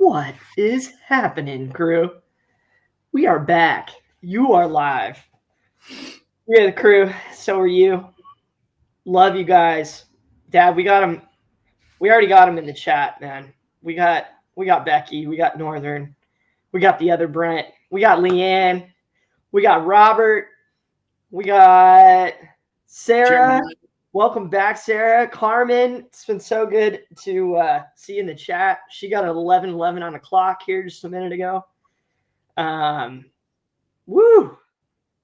What is happening, crew? We are back. You are live. We're the crew. So are you. Love you guys. Dad, we got him. We already got him in the chat, man. We got Becky. We got Northern. We got the other Brent. We got Leanne. We got Robert. We got Sarah. Welcome back, Sarah. Carmen, it's been so good to see you in the chat. She got an 11:11 on the clock here just a minute ago. Woo,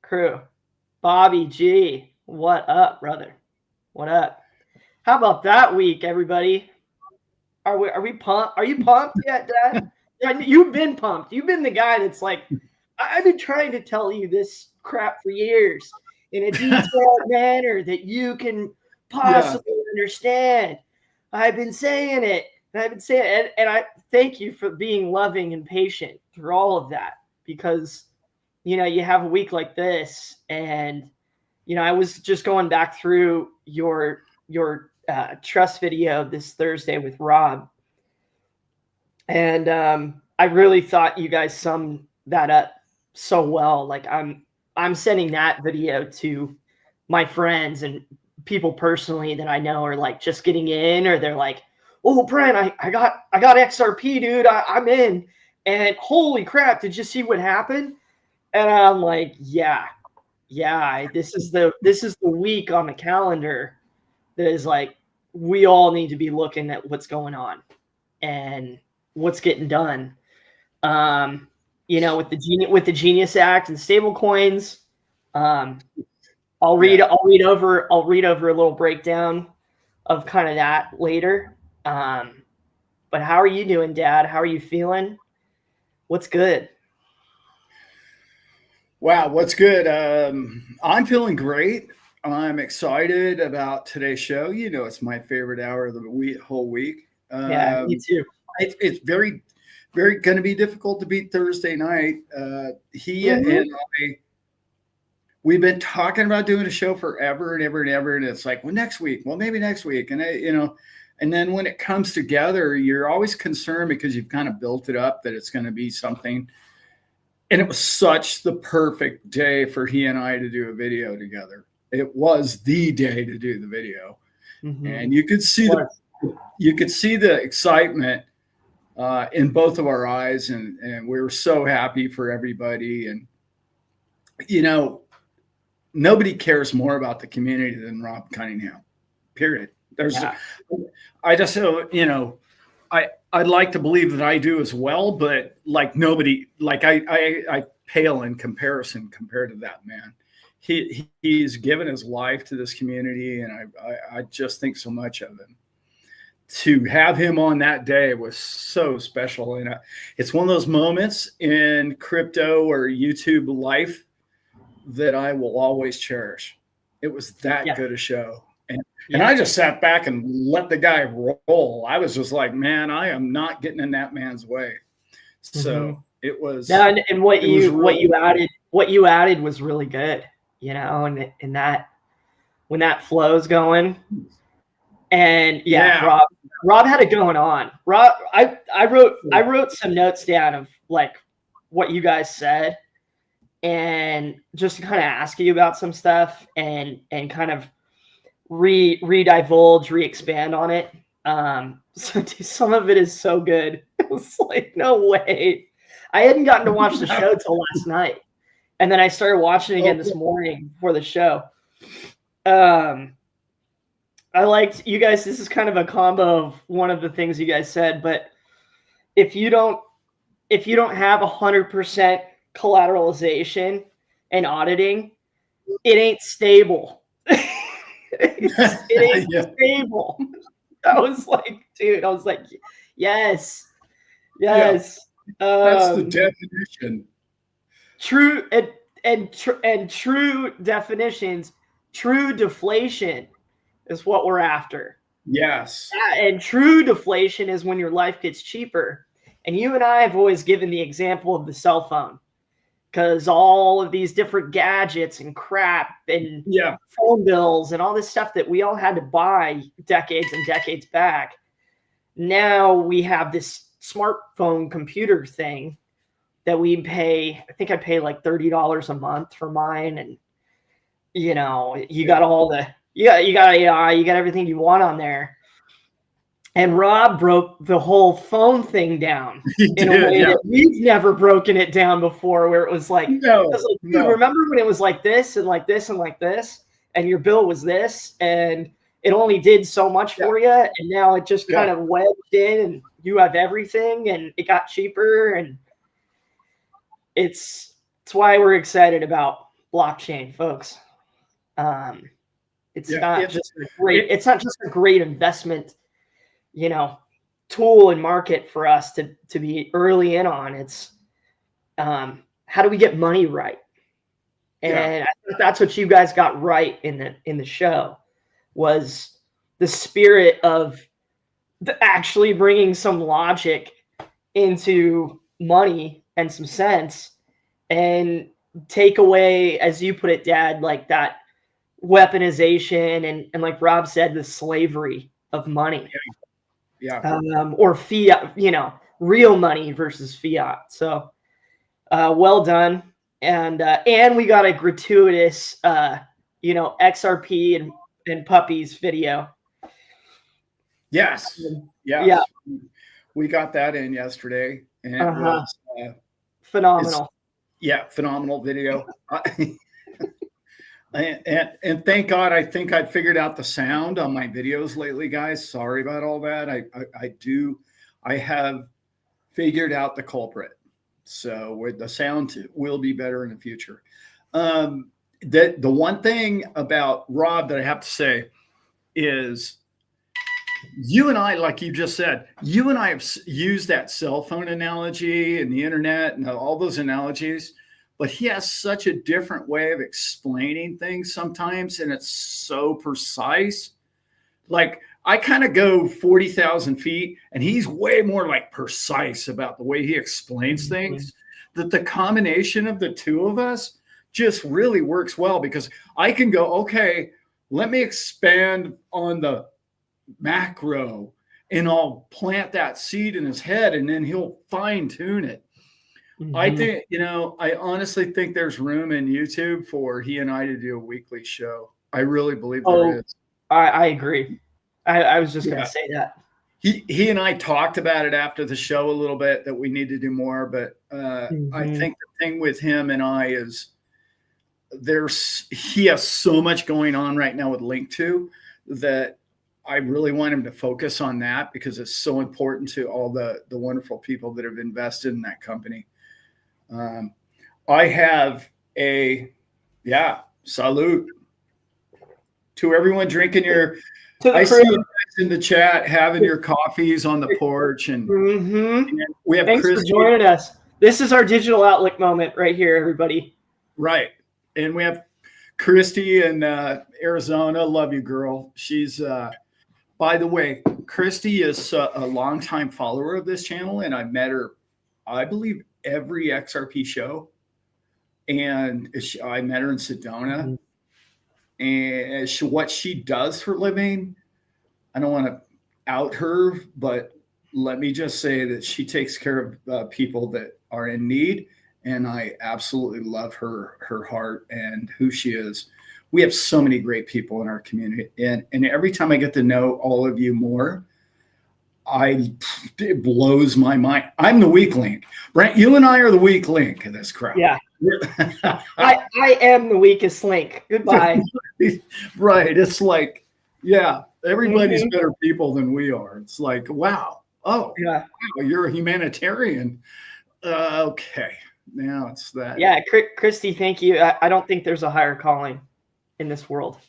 crew. Bobby G, what up, brother? What up? How about that week, everybody? Are we pumped? Are you pumped yet, Dad? You've been pumped. You've been the guy that's like, I've been trying to tell you this crap for years in a detailed manner that you can possibly understand. I've been saying it, and I thank you for being loving and patient through all of that, because you have a week like this, and I was just going back through your trust video this Thursday with Rob, and I really thought you guys summed that up so well. Like I'm sending that video to my friends and people personally that I know are like just getting in, or they're like, "Oh, Brent, I got XRP, dude. I'm in." And holy crap, did you see what happened? And I'm like, yeah. This is the week on the calendar that is like, we all need to be looking at what's going on and what's getting done. With the Genius Act and stablecoins. I'll read over a little breakdown of kind of that later. But how are you doing, Dad? How are you feeling? What's good? Wow, what's good? I'm feeling great. I'm excited about today's show. It's my favorite hour of the whole week. Yeah, me too. It's very, very going to be difficult to beat Thursday night. He and I, we've been talking about doing a show forever and ever and ever, and it's like, well, next week, well, maybe next week, and and then when it comes together, you're always concerned because you've kind of built it up that it's going to be something. And it was such the perfect day for he and I to do a video together. It was the day to do the video, and you could see the excitement in both of our eyes, and we were so happy for everybody. And nobody cares more about the community than Rob Cunningham. Period. I'd like to believe that I do as well, but like nobody, like I pale in comparison compared to that man. He's given his life to this community, and I just think so much of him. To have him on that day was so special, and it's one of those moments in crypto or YouTube life that I will always cherish. It was that good a show. And I just sat back and let the guy roll. I was just like, man, I am not getting in that man's way. So it was. And what you added was really good, and that when that flow's going, and Rob had it going on. Rob, I wrote some notes down of like what you guys said, and just to kind of ask you about some stuff and kind of re-divulge, re-expand on it. So some of it is so good. It was like, no way. I hadn't gotten to watch the show till last night. And then I started watching it again this morning before the show. I liked you guys. This is kind of a combo of one of the things you guys said, but if you don't have 100% collateralization and auditing, it ain't stable. It ain't stable. I was like, yes. That's the definition. True and true definitions. True deflation is what we're after. Yes. And true deflation is when your life gets cheaper. And you and I have always given the example of the cell phone. Because all of these different gadgets and crap and phone bills and all this stuff that we all had to buy decades and decades back, now we have this smartphone computer thing that we pay. I think I pay like $30 a month for mine, and you got all the you got AI, you got everything you want on there. And Rob broke the whole phone thing down in a way that we've never broken it down before, where it was like, dude, remember when it was like this and like this and like this, and your bill was this, and it only did so much for you, and now it just kind of wedged in, and you have everything, and it got cheaper, and it's why we're excited about blockchain, folks. It's not just a great investment, tool and market for us to be early in on. It's how do we get money right? And I think that's what you guys got right in the show, was the spirit of actually bringing some logic into money and some sense, and take away, as you put it, Dad, like that weaponization and like Rob said, the slavery of money. Or fiat, real money versus fiat. So well done. And we got a gratuitous XRP and puppies video. Yes. We got that in yesterday, and it was phenomenal. Phenomenal video. And thank God, I think I'd figured out the sound on my videos lately, guys. Sorry about all that. I have figured out the culprit. So with the sound will be better in the future. The one thing about Rob that I have to say is, you and I, like you just said, you and I have used that cell phone analogy and the internet and all those analogies, but he has such a different way of explaining things sometimes, and it's so precise. Like, I kind of go 40,000 feet, and he's way more like precise about the way he explains things, that the combination of the two of us just really works well, because I can go, okay, let me expand on the macro, and I'll plant that seed in his head, and then he'll fine tune it. I think, I honestly think there's room in YouTube for he and I to do a weekly show. I really believe there is. I agree. I was just going to say that. He and I talked about it after the show a little bit, that we need to do more. But I think the thing with him and I is he has so much going on right now with Link2 that I really want him to focus on that, because it's so important to all the wonderful people that have invested in that company. I have salute to everyone drinking I see you guys in the chat having your coffees on the porch, and we have Thanks for joining us. This is our digital outlook moment right here, everybody. Right. And we have Christy in Arizona. Love you, girl. She's by the way, Christy is a longtime follower of this channel, and I've met her, I believe, every XRP show, and I met her in Sedona. And what she does for a living, I don't want to out her, but let me just say that she takes care of people that are in need, and I absolutely love her heart and who she is. We have so many great people in our community, and every time I get to know all of you more, it blows my mind. I'm the weak link. Brent, you and I are the weak link in this crowd. Yeah. I am the weakest link. Goodbye. Right. It's like, everybody's better people than we are. It's like, wow. Oh, wow, you're a humanitarian. Okay. Now it's that. Yeah. Christy, thank you. I don't think there's a higher calling in this world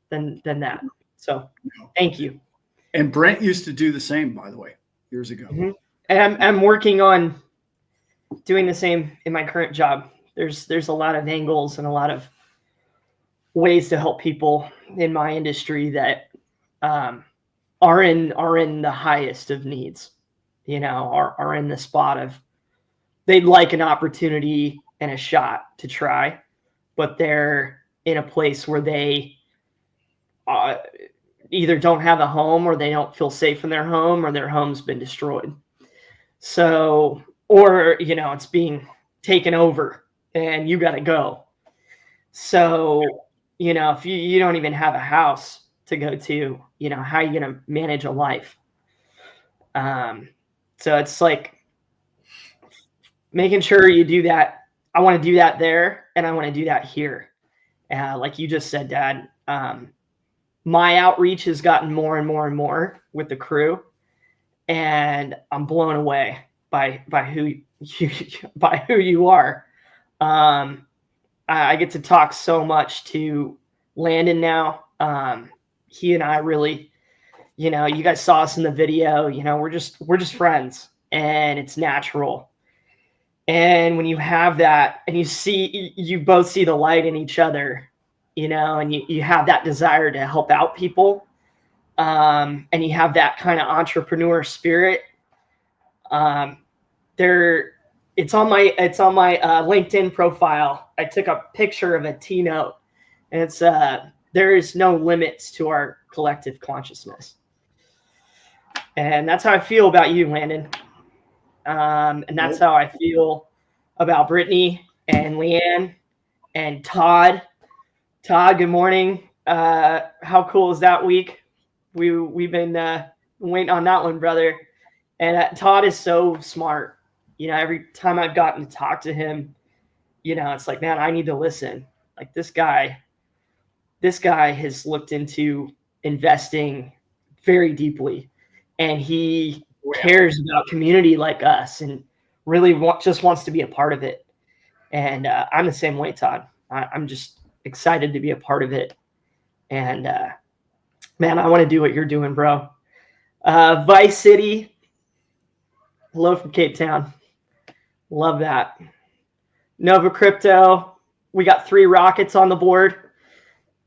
than that. So thank you. And Brent used to do the same, by the way, years ago. And I'm working on doing the same in my current job. There's a lot of angles and a lot of ways to help people in my industry that are in the highest of needs, are in the spot of they'd like an opportunity and a shot to try, but they're in a place where they either don't have a home, or they don't feel safe in their home, or their home's been destroyed. So, or, it's being taken over and you got to go. So, if you don't even have a house to go to, how are you going to manage a life? So it's like making sure you do that. I want to do that there and I want to do that here. Like you just said, Dad, my outreach has gotten more and more and more with the crew, and I'm blown away by who you are. I get to talk so much to Landon now. He and I really, you guys saw us in the video. We're just friends, and it's natural. And when you have that, and you both see the light in each other, and you have that desire to help out people, and you have that kind of entrepreneur spirit. It's on my LinkedIn profile. I took a picture of a T-note, and it's there is no limits to our collective consciousness, and that's how I feel about you, Landon. And that's how I feel about Brittany and Leanne and Todd. Todd, good morning. How cool is that week? We've been waiting on that one, brother. And Todd is so smart. Every time I've gotten to talk to him, it's like, man, I need to listen. Like this guy has looked into investing very deeply, and he cares about community like us and really just wants to be a part of it. And I'm the same way, Todd. I'm just excited to be a part of it. And man, I want to do what you're doing, bro. Vice City, hello from Cape Town. Love that. Nova Crypto, we got 3 rockets on the board.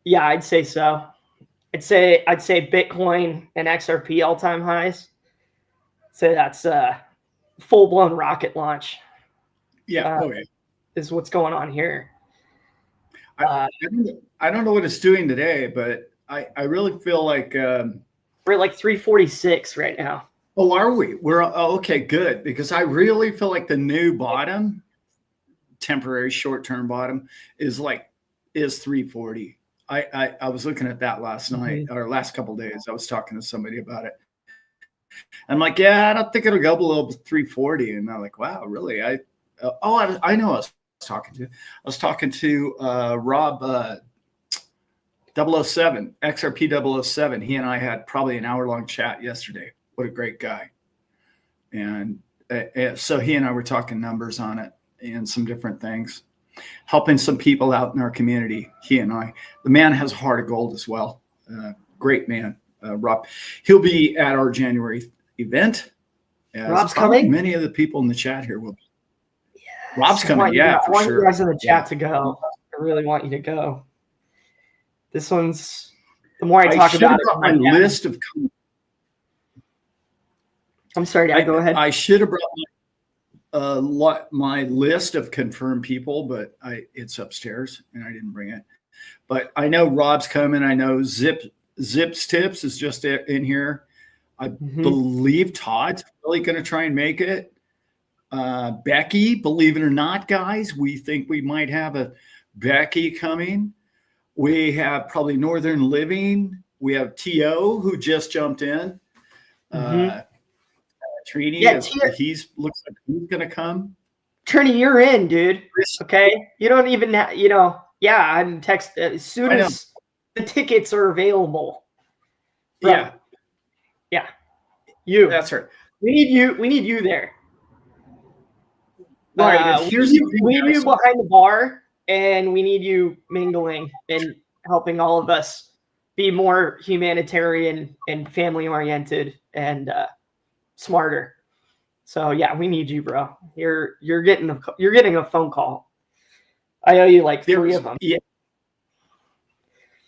Yeah, I'd say so. I'd say Bitcoin and XRP all-time highs. So that's a full-blown rocket launch. Yeah, is what's going on here. I don't know what it's doing today, but I really feel like we're at like 346 right now. Oh, are we? Okay, good, because I really feel like the new bottom, temporary short-term bottom, is 340. I was looking at that last night or last couple of days. I was talking to somebody about it. I'm like, yeah, I don't think it'll go below 340. And I'm like, wow, really? I know I was talking to Rob 007, XRP 007. He and I had probably an hour-long chat yesterday. What a great guy. And so he and I were talking numbers on it and some different things, helping some people out in our community. He and I, the man has a heart of gold as well. Great man, Rob. He'll be at our January event. Rob's coming? Many of the people in the chat here will be. Yes, Rob's coming, yeah, for sure. I want you guys in the chat to go. I really want you to go. This one's, the more I talk about it, my list of. I'm sorry, Dad, go ahead. I should have brought my list of confirmed people, but it's upstairs and I didn't bring it. But I know Rob's coming. I know Zips Tips is just in here. I believe Todd's really going to try and make it. Becky, believe it or not, guys, we think we might have a Becky coming. We have probably Northern Living. We have T.O. who just jumped in. Trini, looks like he's going to come. Trini, you're in, dude. Okay? You don't even I'm text as soon as the tickets are available. Bro. Yeah. You. That's right. We need you there. Right. We need you behind the bar, and we need you mingling and helping all of us be more humanitarian and family oriented and smarter. So yeah, we need you, bro. You're getting a phone call. I owe you like 3 of them. Yeah.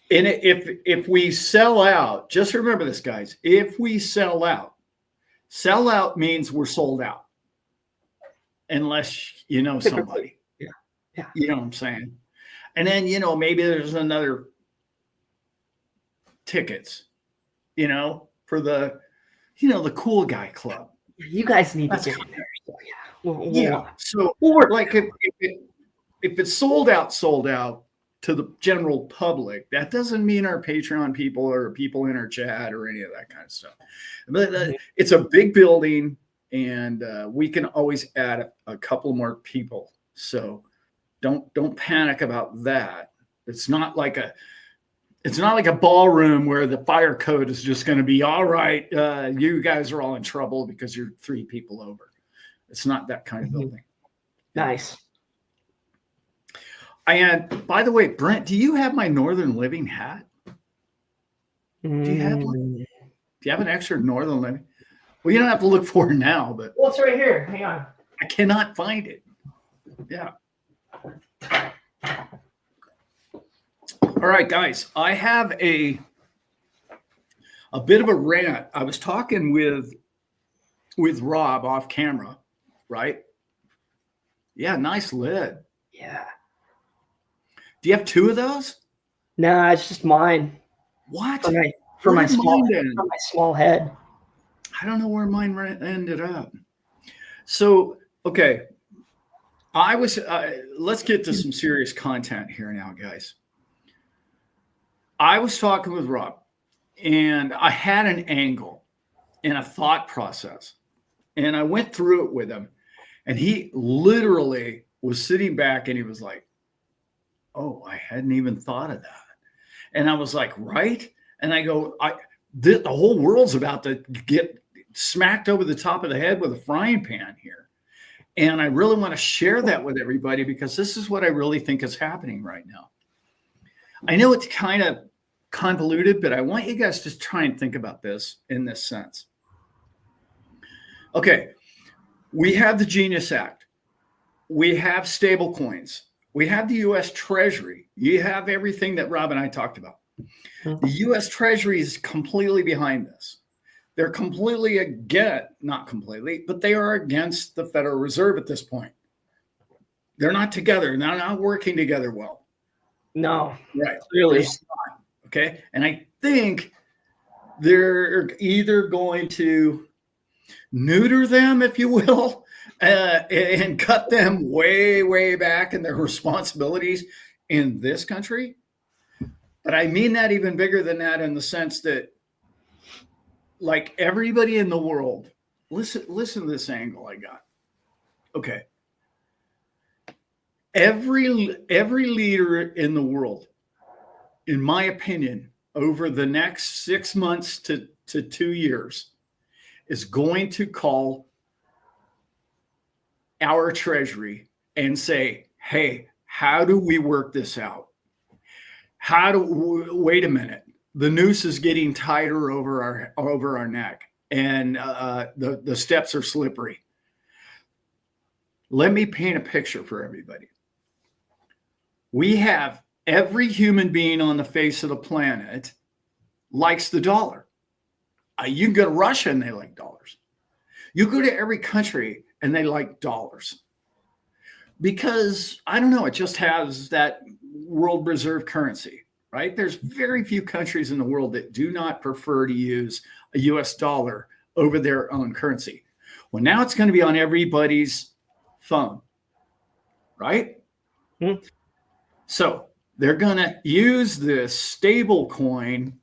And if we sell out, just remember this, guys. If we sell out means we're sold out. Unless you know somebody. Yeah. You know what I'm saying? And then, maybe there's another tickets, for the, the cool guy club. You guys need to That's get in there. So, yeah. yeah. So Or like if it's sold out to the general public, that doesn't mean our Patreon people or people in our chat or any of that kind of stuff. But it's a big building, and we can always add a couple more people. So don't panic about that. It's not like a ballroom where the fire code is just going to be all right. You guys are all in trouble because you're 3 people over. It's not that kind of building. Nice. And by the way, Brent, do you have my Northern Living hat? Do you have one? Do you have an extra Northern Living? Well, you don't have to look for it now, but Well, it's right here. Hang on. I cannot find it. Yeah. All right, guys. I have a bit of a rant. I was talking with Rob off camera, right? Yeah, nice lid. Yeah. Do you have 2 of those? Nah, it's just mine. What? For my small head. I don't know where mine ended up. So, okay. Let's get to some serious content here now, guys. I was talking with Rob, and I had an angle and a thought process, and I went through it with him, and he literally was sitting back and he was like, oh, I hadn't even thought of that. And I was like, right? And I go, the whole world's about to get smacked over the top of the head with a frying pan here. And I really want to share that with everybody because this is what I really think is happening right now. I know it's kind of convoluted, but I want you guys to try and think about this in this sense. Okay, we have the Genius Act. We have stablecoins. We have the U.S. Treasury. You have everything that Rob and I talked about. The U.S. Treasury is completely behind this. They're completely not completely, but they are against the Federal Reserve at this point. They're not together. They're not working together well. No. Right. Really. Okay. And I think they're either going to neuter them, if you will, and cut them way, way back in their responsibilities in this country. But I mean that even bigger than that in the sense that, like everybody in the world, listen to this angle I got. Okay. Every leader in the world, in my opinion, over the next 6 months to 2 years, is going to call our Treasury and say, hey, how do we work this out? Wait a minute. The noose is getting tighter over our neck, and the steps are slippery. Let me paint a picture for everybody. We have every human being on the face of the planet likes the dollar. You can go to Russia and they like dollars. You go to every country and they like dollars. Because, I don't know, it just has that world reserve currency, right? There's very few countries in the world that do not prefer to use a US dollar over their own currency. Well, now it's going to be on everybody's phone, right? Mm-hmm. So they're going to use this stable coin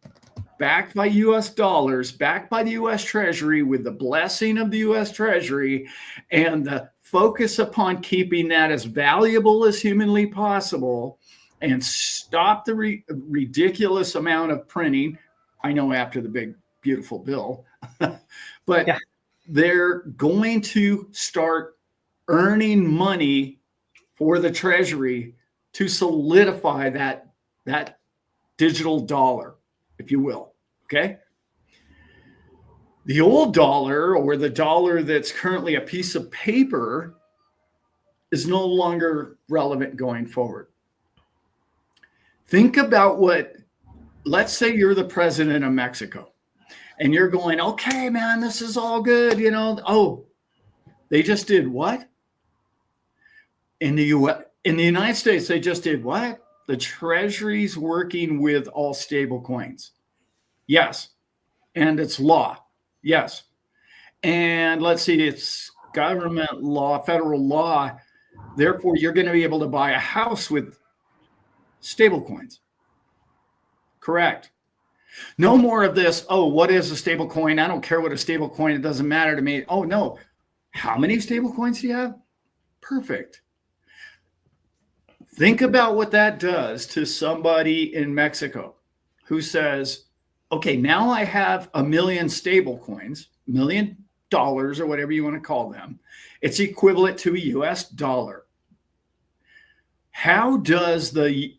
backed by US dollars, backed by the US Treasury with the blessing of the US Treasury and the focus upon keeping that as valuable as humanly possible and stop the ridiculous amount of printing. I know after the big, beautiful bill, but yeah. They're going to start earning money for the Treasury to solidify that digital dollar, if you will, okay? The old dollar, or the dollar that's currently a piece of paper, is no longer relevant going forward. Think about let's say you're the president of Mexico, and you're going, okay, man, this is all good, you know. Oh, they just did what? In the United States, they just did what? The Treasury's working with all stable coins. Yes. And it's law. Yes. And let's see, it's government law, federal law. Therefore, you're going to be able to buy a house with stablecoins. Correct. No more of this, oh, what is a stable coin? I don't care what a stable coin, it doesn't matter to me. Oh, no. How many stable coins do you have? Perfect. Think about what that does to somebody in Mexico who says, okay, now I have 1 million stable coins, $1 million or whatever you want to call them. It's equivalent to a US dollar. How does the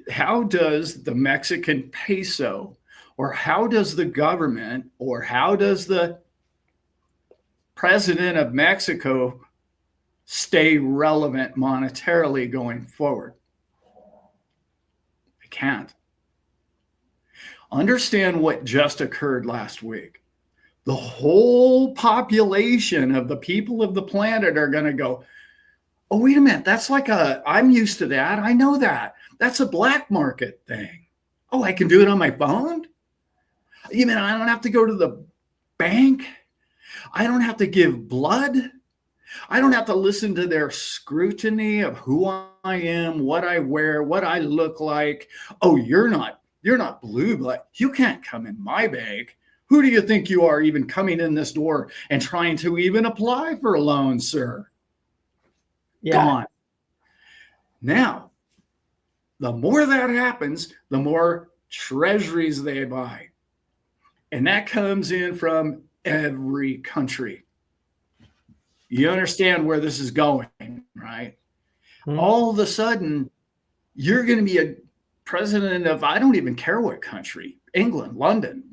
Mexican peso, or how does the government, or how does the president of Mexico stay relevant monetarily going forward? They can't. Understand what just occurred last week. The whole population of the people of the planet are going to go, oh, wait a minute. That's like I'm used to that. I know that. That's a black market thing. Oh, I can do it on my phone? You mean I don't have to go to the bank? I don't have to give blood? I don't have to listen to their scrutiny of who I am, what I wear, what I look like. Oh, you're not blue blood. You can't come in my bank. Who do you think you are, even coming in this door and trying to even apply for a loan, sir? Yeah. Gone. Now, the more that happens, the more treasuries they buy. And that comes in from every country. You understand where this is going, right? Mm-hmm. All of a sudden, you're going to be a president of, I don't even care what country, England, London,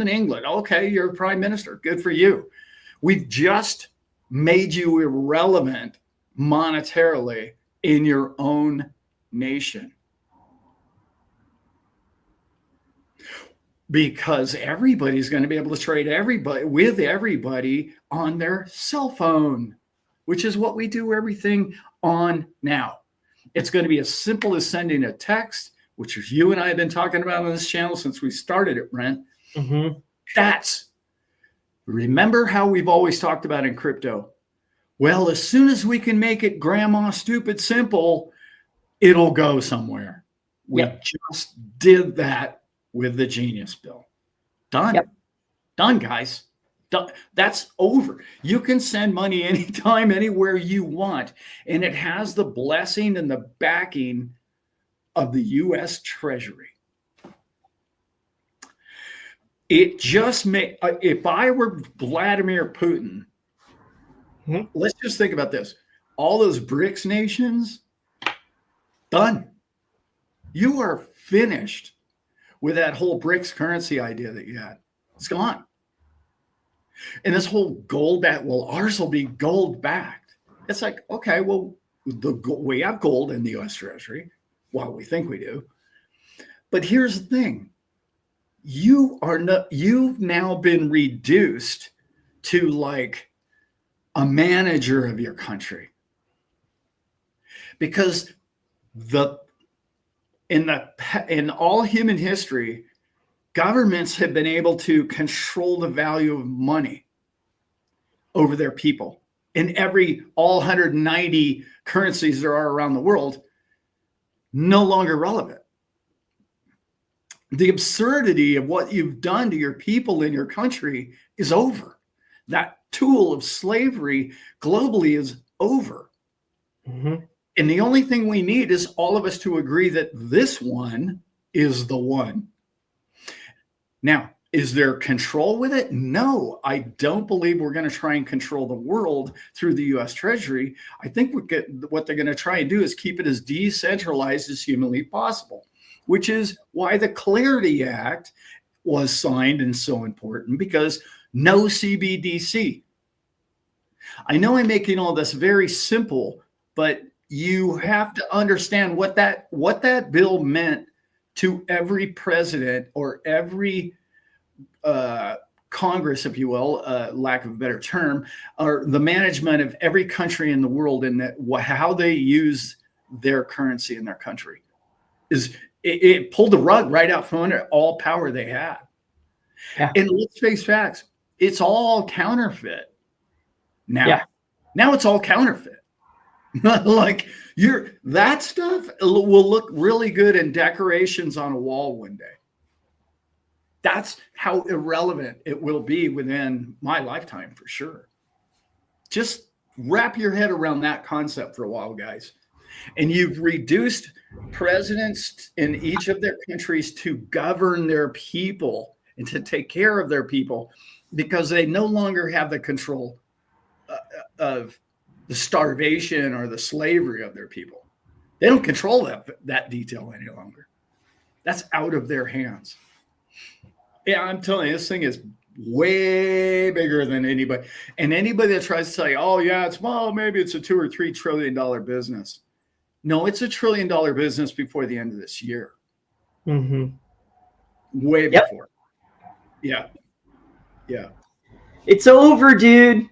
England. Okay, you're a prime minister. Good for you. We've just made you irrelevant monetarily in your own nation. Because everybody's going to be able to trade with everybody on their cell phone, which is what we do everything on now. It's going to be as simple as sending a text, which is you and I have been talking about on this channel since we started it, Brent. Mm-hmm. Remember how we've always talked about in crypto? Well, as soon as we can make it grandma stupid simple, it'll go somewhere. We just did that with the Genius Bill. Done. Yep. Done, guys. Done. That's over. You can send money anytime, anywhere you want. And it has the blessing and the backing of the U.S. Treasury. It just may, if I were Vladimir Putin, let's just think about this. All those BRICS nations, done. You are finished with that whole BRICS currency idea that you had. It's gone. And this whole gold back, well, ours will be gold backed. It's like, okay, well, we have gold in the U.S. Treasury. Well, we think we do. But here's the thing. You've now been reduced to like a manager of your country. Because in all human history, governments have been able to control the value of money over their people. In all 190 currencies there are around the world, no longer relevant. The absurdity of what you've done to your people in your country is over. That tool of slavery globally is over. Mm-hmm. And the only thing we need is all of us to agree that this one is the one. Now, is there control with it? No, I don't believe we're going to try and control the world through the U.S. Treasury. I think what they're going to try and do is keep it as decentralized as humanly possible, which is why the Clarity Act was signed and so important, because no CBDC. I know I'm making all this very simple, but you have to understand what that bill meant to every president or every Congress, if you will, lack of a better term, or the management of every country in the world, and how they use their currency in their country. It pulled the rug right out from under all power they had. Yeah. And let's face facts, it's all counterfeit. now. Now it's all counterfeit. Like that stuff will look really good in decorations on a wall one day. That's how irrelevant it will be within my lifetime for sure. Just wrap your head around that concept for a while, guys. And you've reduced presidents in each of their countries to govern their people and to take care of their people because they no longer have the control of the starvation or the slavery of their people. They don't control that detail any longer. That's out of their hands. Yeah, I'm telling you, this thing is way bigger than anybody. And anybody that tries to say, oh, yeah, maybe it's a $2 or $3 trillion business. No, it's $1 trillion business before the end of this year. Mm-hmm. Way before. Yeah. Yeah. It's over, dude.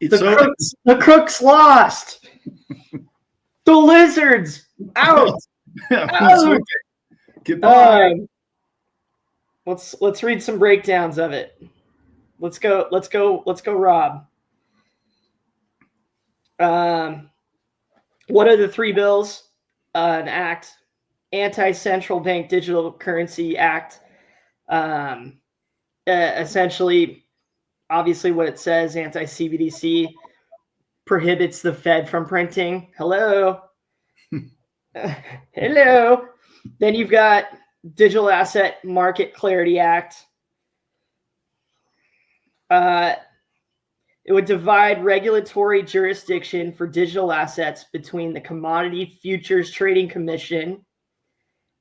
The crooks lost. The lizards out. Out. Goodbye. Let's read some breakdowns of it. Let's go, Rob. What are the three bills? An act, Anti-Central Bank Digital Currency Act. Essentially, obviously what it says, anti-CBDC, prohibits the Fed from printing. Hello. Hello. Then you've got Digital Asset Market Clarity Act. It would divide regulatory jurisdiction for digital assets between the Commodity Futures Trading Commission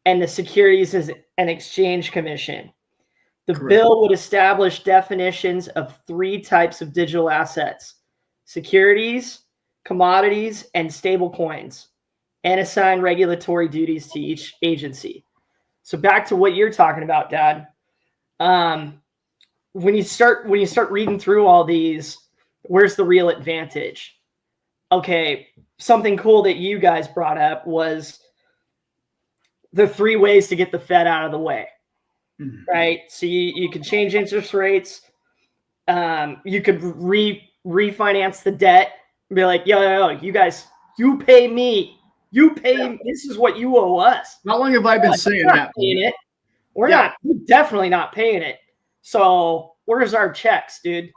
and the Securities and Exchange Commission. The Correct. bill would establish definitions of 3 types of digital assets: securities, commodities, and stablecoins, and assign regulatory duties to each agency. So back to what you're talking about, Dad. When you start reading through all these, where's the real advantage? Okay, something cool that you guys brought up was the 3 ways to get the Fed out of the way, right? So you can change interest rates. You could refinance the debt and be like, yo, you guys, you pay me. You pay. This is what you owe us. How long have I been saying that? We're definitely not paying it. So where's our checks, dude?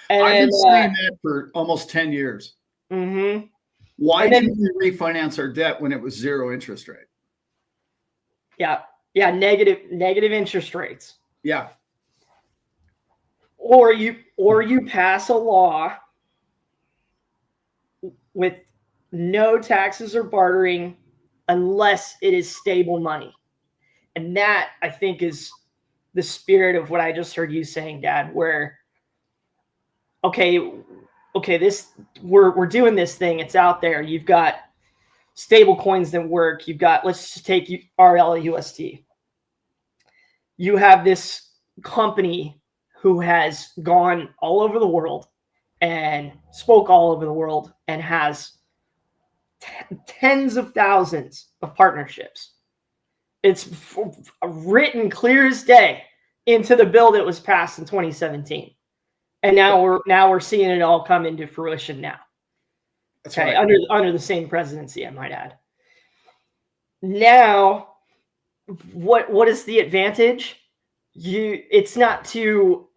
And, I've been saying that for almost 10 years. Mm-hmm. Why didn't we refinance our debt when it was 0 interest rate? Yeah, negative interest rates. Yeah. Or you pass a law with no taxes or bartering unless it is stable money. And that, I think, is the spirit of what I just heard you saying, Dad, where, okay, we're doing this thing. It's out there. You've got stable coins that work. You've got, let's just take RLUSD. You have this company who has gone all over the world and spoke all over the world and has tens of thousands of partnerships. It's written clear as day into the bill that was passed in 2017. And now we're seeing it all come into fruition now. That's okay, right. under the same presidency, I might add. Now, what is the advantage? It's not to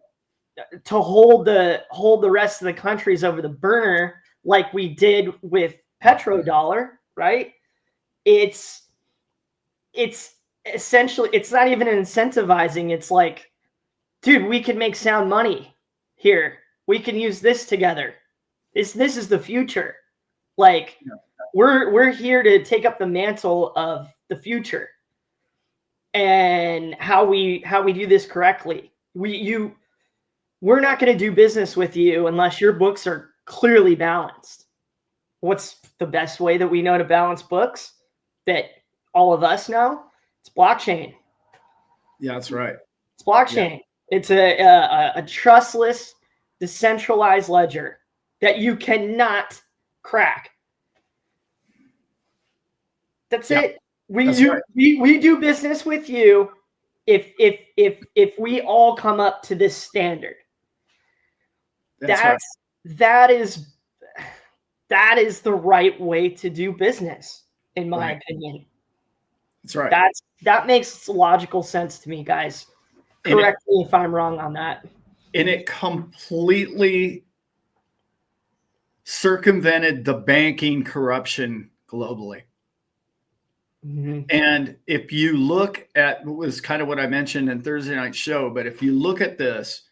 hold the rest of the countries over the burner like we did with petrodollar, right? It's essentially, it's not even incentivizing. It's like, dude, we can make sound money here. We can use this together. This is the future. Like, we're here to take up the mantle of the future and how we do this correctly. We're not going to do business with you unless your books are clearly balanced. What's the best way that we know to balance books that all of us know? It's blockchain. Yeah, that's right. It's blockchain. Yeah. It's a trustless, decentralized ledger that you cannot crack. That's it. We do business with you if we all come up to this standard. That's that is the right way to do business, in my opinion. That's right. That makes logical sense to me, guys. Correct me if I'm wrong on that. And it completely circumvented the banking corruption globally. Mm-hmm. And if you look at what was kind of what I mentioned in Thursday night's show, but if you look at this,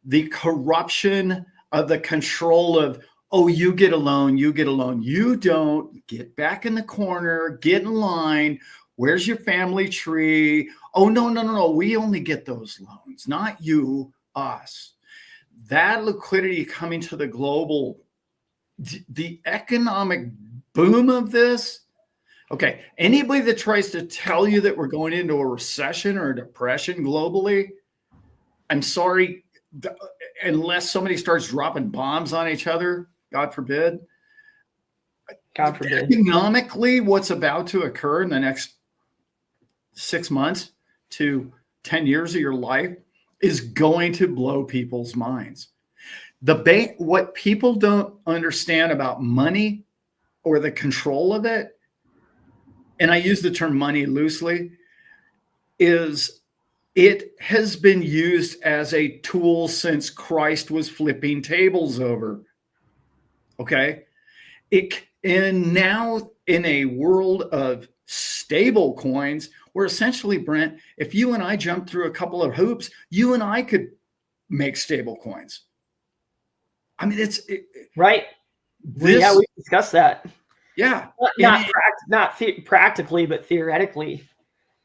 the corruption of the control of, oh, you get a loan, you don't, get back in the corner, get in line. Where's your family tree? Oh, no. We only get those loans, not you, us. That liquidity coming to the global, the economic boom of this. Okay, anybody that tries to tell you that we're going into a recession or a depression globally, I'm sorry, unless somebody starts dropping bombs on each other, God forbid. God forbid. Economically, what's about to occur in the next 6 months to 10 years of your life is going to blow people's minds. What people don't understand about money or the control of it, and I use the term money loosely, is it has been used as a tool since Christ was flipping tables over. Okay. And now in a world of stable coins, where essentially, Brent, if you and I jumped through a couple of hoops, you and I could make stable coins. I mean, right. We discussed that. Yeah. Not practically, but theoretically.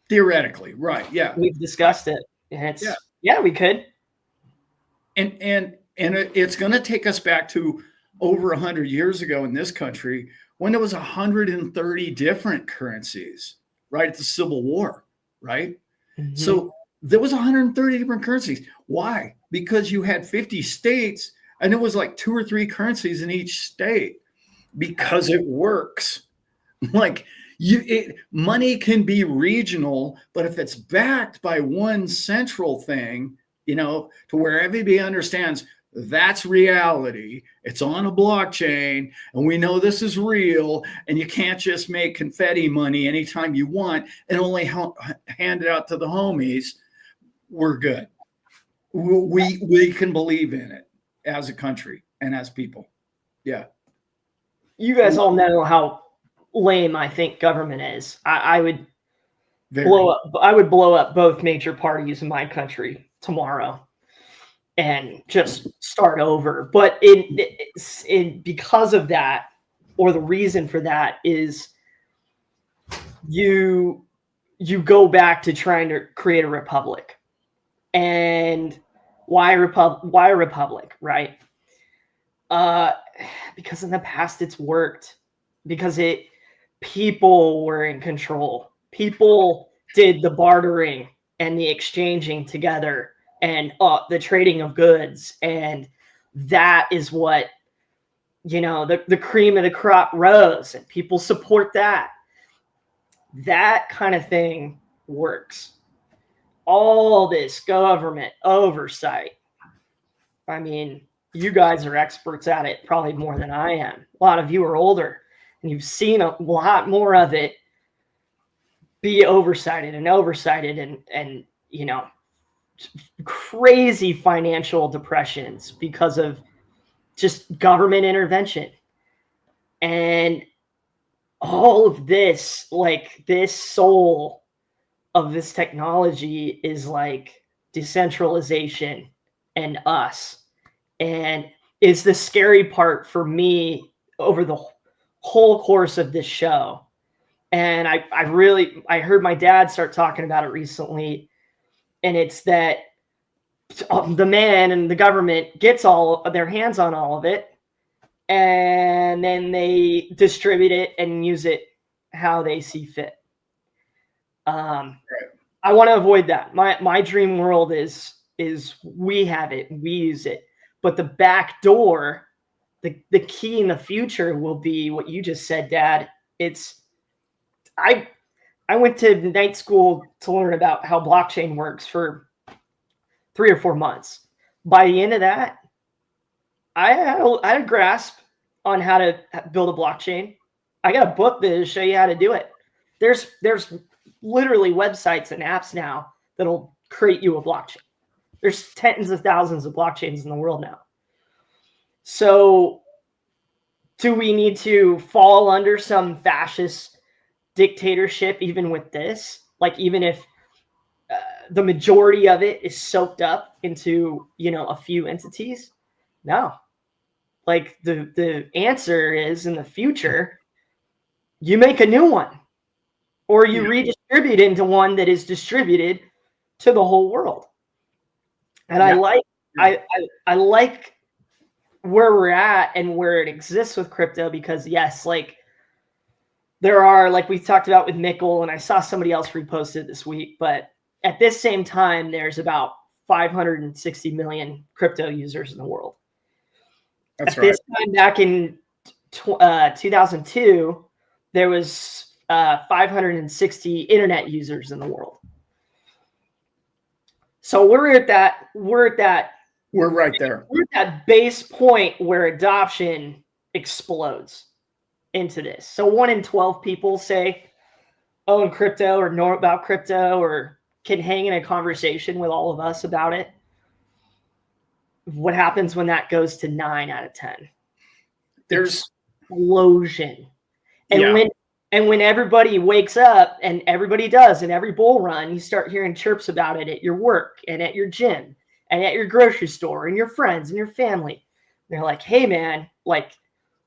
Theoretically, right. Yeah. We've discussed it. And we could. And it's going to take us back to over 100 years ago in this country when there was 130 different currencies, right? At the Civil War, right? Mm-hmm. So there was 130 different currencies. Why? Because you had 50 states and it was like 2 or 3 currencies in each state because it works. Like money can be regional, but if it's backed by one central thing, to where everybody understands that's reality, it's on a blockchain, and we know this is real, and you can't just make confetti money anytime you want and only hand it out to the homies, we're good. We can believe in it as a country and as people. Yeah. You guys all know how lame I think government is. I would blow up both major parties in my country tomorrow and just start over. But because of that, or the reason for that is you go back to trying to create a republic. And why a republic, right? Because in the past it's worked. Because people were in control. People did the bartering and the exchanging together and the trading of goods. And that is what, the cream of the crop rose, and people support that. That kind of thing works. All this government oversight. I mean, you guys are experts at it, probably more than I am. A lot of you are older, and you've seen a lot more of it be oversighted and crazy financial depressions because of just government intervention. And all of this, like this soul of this technology is like decentralization and us. And it's the scary part for me over the whole course of this show. And I heard my dad start talking about it recently. And it's that the man and the government gets all of their hands on all of it. And then they distribute it and use it how they see fit. I want to avoid that. My dream world is we have it, we use it. But the back door, the key in the future will be what you just said, Dad. I went to night school to learn about how blockchain works for 3 or 4 months. By the end of that, I had a grasp on how to build a blockchain. I got a book that will show you how to do it. There's literally websites and apps now that'll create you a blockchain. There's tens of thousands of blockchains in the world now. So do we need to fall under some fascist dictatorship even with this? Like, even if the majority of it is soaked up into, a few entities? No. Like, the answer is, in the future, you make a new one, or you redistribute into one that is distributed to the whole world. And I like where we're at and where it exists with crypto, because yes, like, there are, like we talked about with nickel, and I saw somebody else repost it this week, but at this same time, there's about 560 million crypto users in the world. That's right. This time back in 2002, there was 560 internet users in the world. So we're right there. We're at that base point where adoption explodes into this. So 1 in 12 people say own crypto or know about crypto or can hang in a conversation with all of us about it. What happens when that goes to 9 out of 10? There's explosion. And when everybody wakes up, and everybody does, in every bull run, you start hearing chirps about it at your work and at your gym and at your grocery store and your friends and your family. They're like, hey man, like,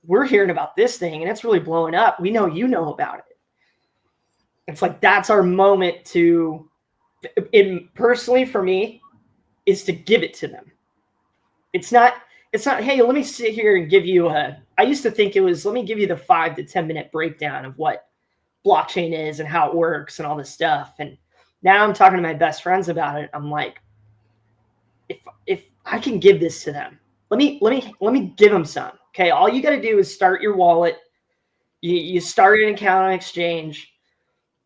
we're hearing about this thing and it's really blowing up. We know you know about it. It's like, that's our moment to, personally for me, is to give it to them. It's not, hey, let me sit here and give you I used to think it was, let me give you the 5 to 10 minute breakdown of what blockchain is and how it works and all this stuff. And now I'm talking to my best friends about it. I'm like, if I can give this to them, let me give them some. Okay. All you got to do is start your wallet. You start an account on exchange.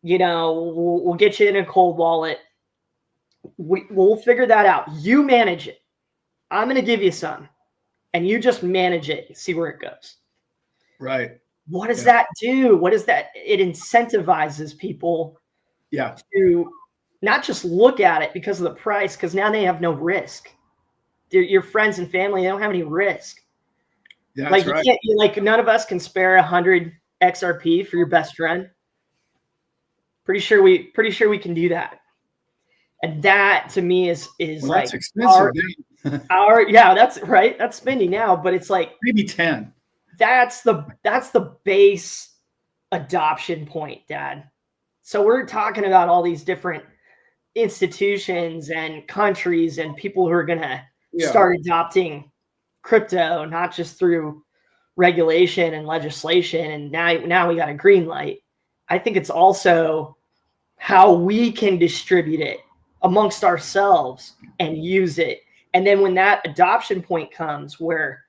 We'll get you in a cold wallet. We'll figure that out. You manage it. I'm going to give you some, and you just manage it and see where it goes. Right. What does that do? What is that? It incentivizes people to not just look at it because of the price, because now they have no risk. Your friends and family, they don't have any risk. Yeah, like, right. None of us can spare 100 XRP for your best friend. Pretty sure we can do that. And that, to me, is like, that's expensive. That's right. That's spendy now, but it's like maybe 10. That's the base adoption point, Dad. So we're talking about all these different institutions and countries and people who are gonna start adopting crypto, not just through regulation and legislation. And now we got a green light. I think it's also how we can distribute it amongst ourselves and use it. And then when that adoption point comes where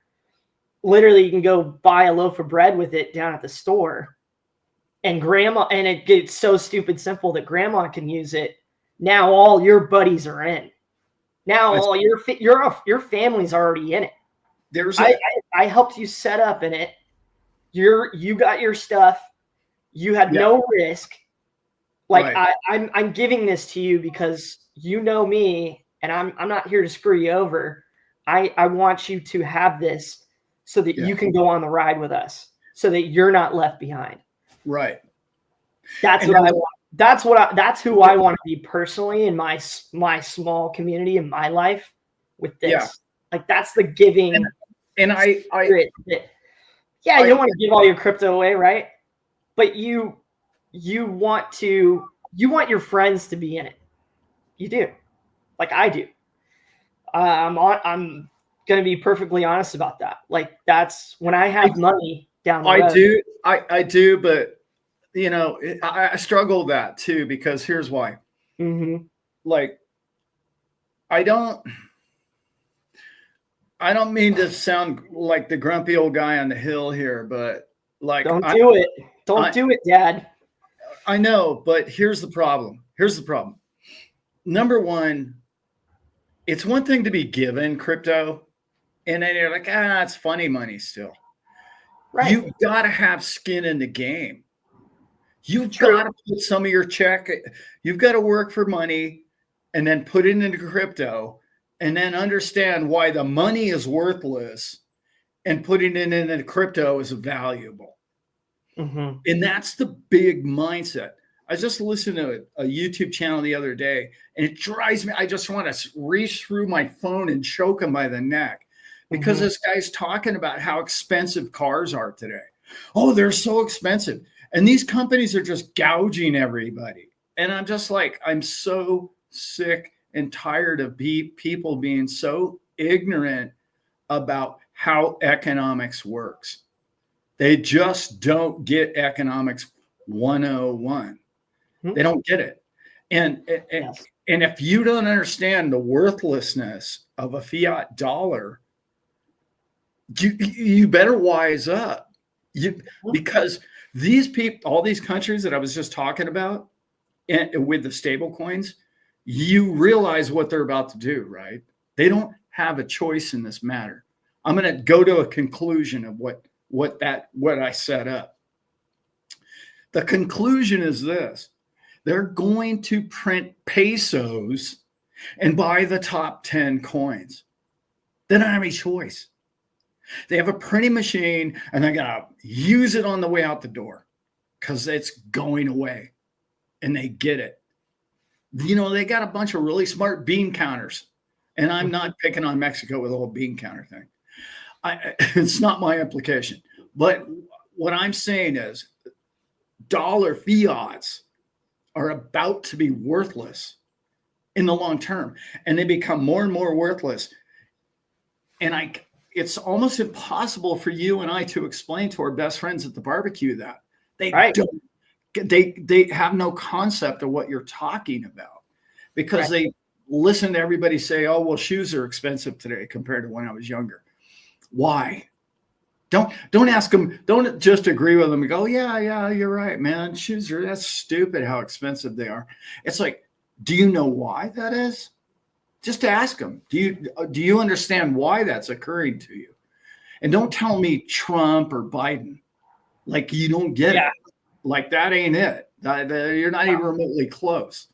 literally you can go buy a loaf of bread with it down at the store, and it gets so stupid simple that grandma can use it. Now all your buddies are in. Now all your family's already in it. I helped you set up in it. You got your stuff. You had no risk. Like, right. I'm giving this to you because you know me, and I'm not here to screw you over. I want you to have this so that you can go on the ride with us, so that you're not left behind. Right. That's what I want. That's who I want to be personally in my small community in my life with this. Yeah. Like, that's the giving. And I you don't want to give all your crypto away, right? But you want your friends to be in it. You do. Like I do. I'm going to be perfectly honest about that. Like, that's when I have money down the road. I do, but I struggle with that too, because here's why. Mm-hmm. Like, I don't mean to sound like the grumpy old guy on the hill here, but like, don't do it. Don't do it, Dad. I know, but here's the problem. Number one, it's one thing to be given crypto, And then you're like, it's funny money still. Right. You've got to have skin in the game. You've True. got to put some of your check. You've got to work for money and then put it into crypto and then understand why the money is worthless and putting it into crypto is valuable. Mm-hmm. And that's the big mindset. I just listened to a YouTube channel the other day, and it drives me. I just want to reach through my phone and choke him by the neck because this guy's talking about how expensive cars are today. Oh, they're so expensive. And these companies are just gouging everybody. And I'm just like, I'm so sick and tired of people being so ignorant about how economics works. They just don't get economics 101. They don't get it. And if you don't understand the worthlessness of a fiat dollar, you better wise up. Because these people, all these countries that I was just talking about, and with the stable coins, you realize what they're about to do, right? They don't have a choice in this matter. I'm going to go to a conclusion of what I set up. The conclusion is this: they're going to print pesos and buy the top 10 coins. They don't have any choice. They have a printing machine and they're going to use it on the way out the door because it's going away, and they get it. You know, they got a bunch of really smart bean counters, and I'm not picking on Mexico with the whole bean counter thing. It's not my implication. But what I'm saying is dollar fiats are about to be worthless in the long term, and they become more and more worthless. And it's almost impossible for you and I to explain to our best friends at the barbecue that they don't. They have no concept of what you're talking about because they listen to everybody say, "Oh, well, shoes are expensive today compared to when I was younger." Why? Don't ask them. Don't just agree with them and go, "Yeah, you're right, man. That's stupid how expensive they are." It's like, do you know why that is? Just ask them. Do you understand why that's occurring to you? And don't tell me Trump or Biden. Like you don't get it. Like that ain't it. You're not even remotely close.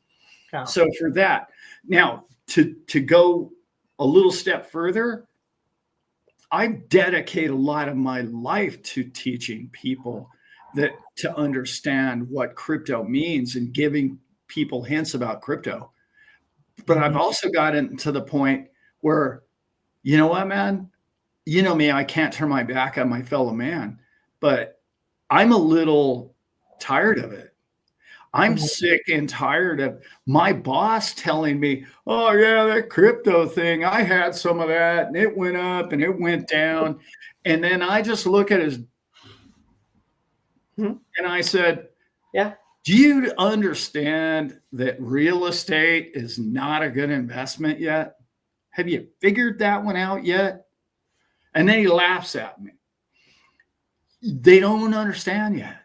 So for that, now to go a little step further, I dedicate a lot of my life to teaching people to understand what crypto means and giving people hints about crypto. But I've also gotten to the point where, you know what, man? You know me, I can't turn my back on my fellow man, but I'm a little tired of it. I'm sick and tired of my boss telling me, "Oh yeah, that crypto thing, I had some of that and it went up and it went down." And then I just look at his and I said, "Do you understand that real estate is not a good investment yet? Have you figured that one out yet?" And then he laughs at me. They don't understand yet.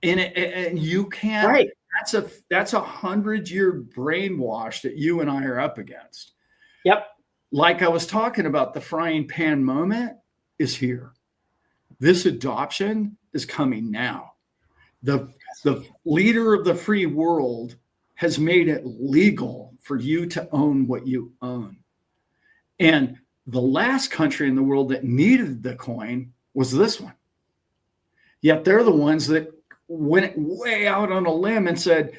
And you can't, that's a 100-year brainwash that you and I are up against. Yep. Like I was talking about, the frying pan moment is here. This adoption is coming now. The leader of the free world has made it legal for you to own what you own. And the last country in the world that needed the coin was this one. Yet they're the ones that went way out on a limb and said,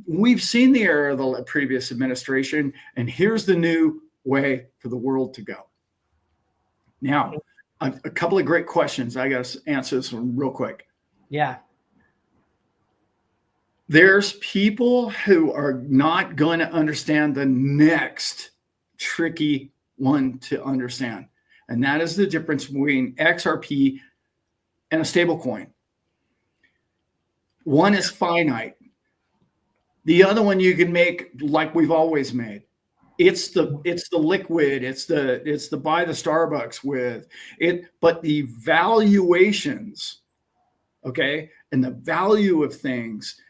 "We've seen the error of the previous administration, and here's the new way for the world to go." Now, a couple of great questions. I got to answer this one real quick. Yeah. There's people who are not going to understand the next tricky one to understand, and that is the difference between XRP and a stable coin. One is finite. The other one you can make like we've always made. It's the liquid. It's the buy the Starbucks with it. But the valuations, okay, and the value of things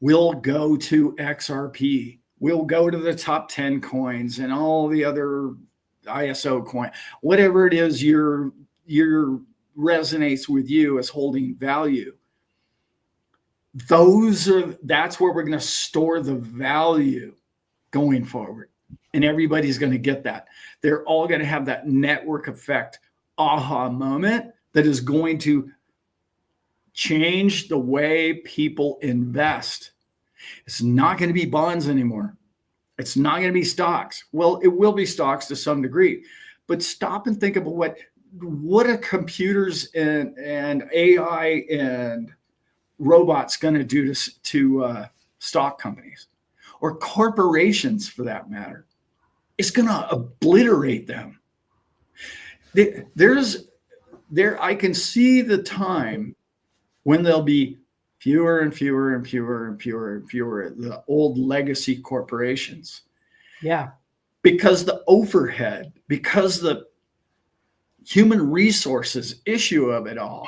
will go to XRP. We'll go to the top 10 coins and all the other ISO coin, whatever it is your resonates with you as holding value. That's where we're going to store the value going forward. And everybody's going to get that. They're all going to have that network effect aha moment that is going to change the way people invest. It's not going to be bonds anymore. It's not going to be stocks. Well, it will be stocks to some degree, but stop and think about what are computers and AI and robots going to do to stock companies or corporations for that matter. It's going to obliterate them. I can see the time when there'll be fewer and fewer and fewer and fewer and fewer the old legacy corporations. Yeah. Because the overhead, because the human resources issue of it all,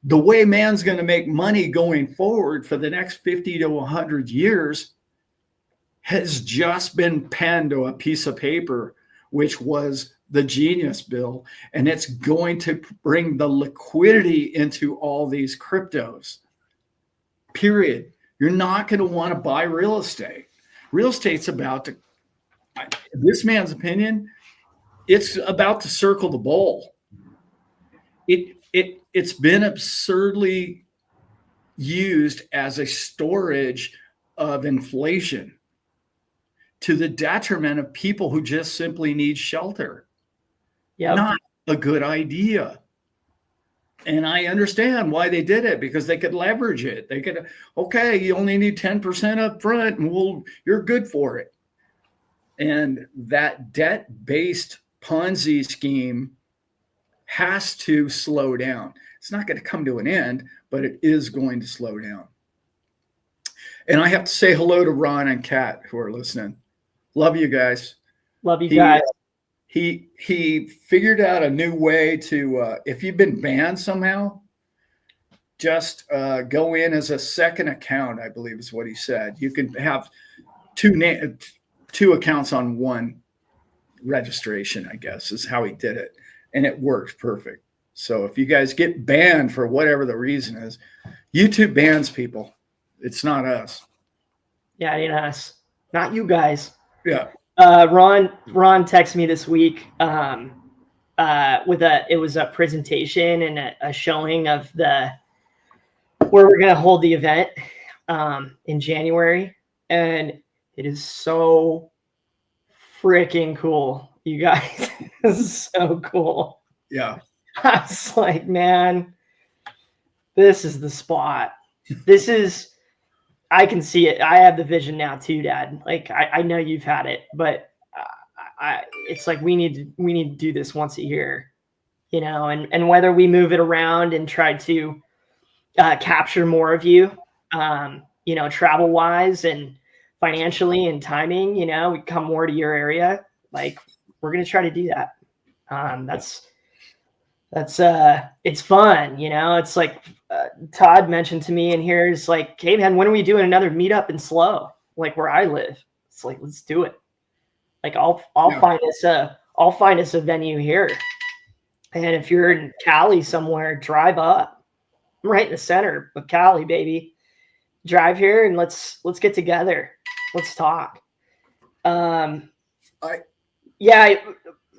the way man's going to make money going forward for the next 50 to 100 years has just been penned to a piece of paper, which was the Genius Bill. And it's going to bring the liquidity into all these cryptos. Period. You're not going to want to buy real estate. Real estate's about to, this man's opinion, it's about to circle the bowl. It's been absurdly used as a storage of inflation to the detriment of people who just simply need shelter. Yep. Not a good idea. And I understand why they did it, because they could leverage it. They could, okay, you only need 10% up front and you're good for it. And that debt-based Ponzi scheme has to slow down. It's not going to come to an end, but it is going to slow down. And I have to say hello to Ron and Kat who are listening. Love you guys. Love you guys. He figured out a new way to, if you've been banned somehow, just go in as a second account, I believe is what he said. You can have two accounts on one registration, I guess, is how he did it. And it worked perfect. So if you guys get banned for whatever the reason is, YouTube bans people. It's not us. Yeah, it ain't us. Not you guys. Yeah. Ron texted me this week it was a presentation and a showing of where we're going to hold the event in January. And it is so freaking cool, you guys. This is so cool. Yeah. I was like, man, this is the spot. I can see it. I have the vision now too, Dad. Like I know you've had it, but it's like we need to do this once a year, you know, and whether we move it around and try to capture more of you, you know, travel wise and financially and timing, you know, we come more to your area. Like we're going to try to do that. That's it's fun, you know. It's like Todd mentioned to me in here, is like, hey man, when are we doing another meetup in Slow, like where I live? It's like, let's do it. Like I'll find us a venue here, and if you're in Cali somewhere, drive up. I'm right in the center of Cali, baby. Drive here and let's get together. Let's talk.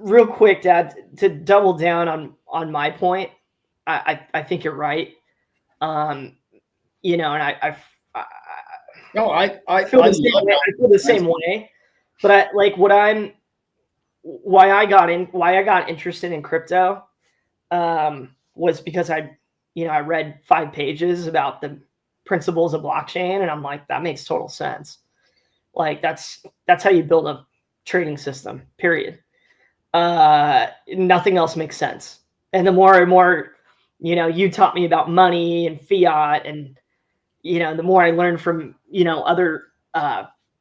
Real quick, Dad, to double down on my point, I think you're right. You know, and I feel the same way. But why I got interested in crypto was because I read 5 pages about the principles of blockchain, and I'm like, that makes total sense. Like that's how you build a trading system, period. Nothing else makes sense. And the more and more, you know, you taught me about money and fiat, and, you know, the more I learned from, you know, other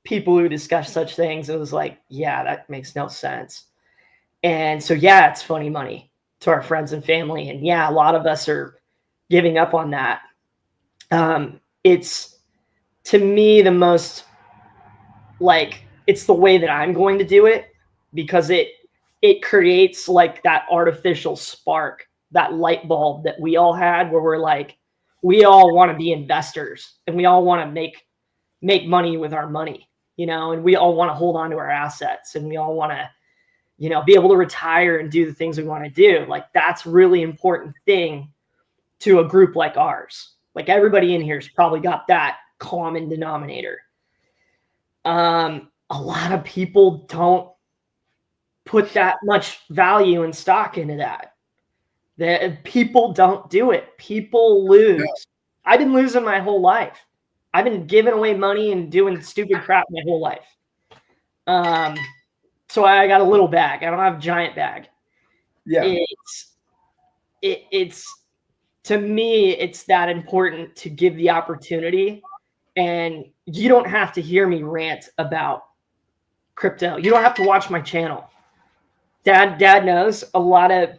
people who discuss such things, it was like, yeah, that makes no sense. And so, yeah, it's funny money to our friends and family. And yeah, a lot of us are giving up on that. It's, to me, the most, like, it's the way that I'm going to do it, because it creates like that artificial spark, that light bulb that we all had, where we're like, we all want to be investors and we all want to make money with our money, you know, and we all want to hold on to our assets and we all want to, you know, be able to retire and do the things we want to do. Like that's really important thing to a group like ours. Like everybody in here's probably got that common denominator. A lot of people don't put that much value and stock into that. That people don't do it. People lose. Yeah. I've been losing my whole life. I've been giving away money and doing stupid crap my whole life. So I got a little bag. I don't have a giant bag. Yeah. It's to me, it's that important to give the opportunity. And you don't have to hear me rant about crypto. You don't have to watch my channel. Dad knows a lot of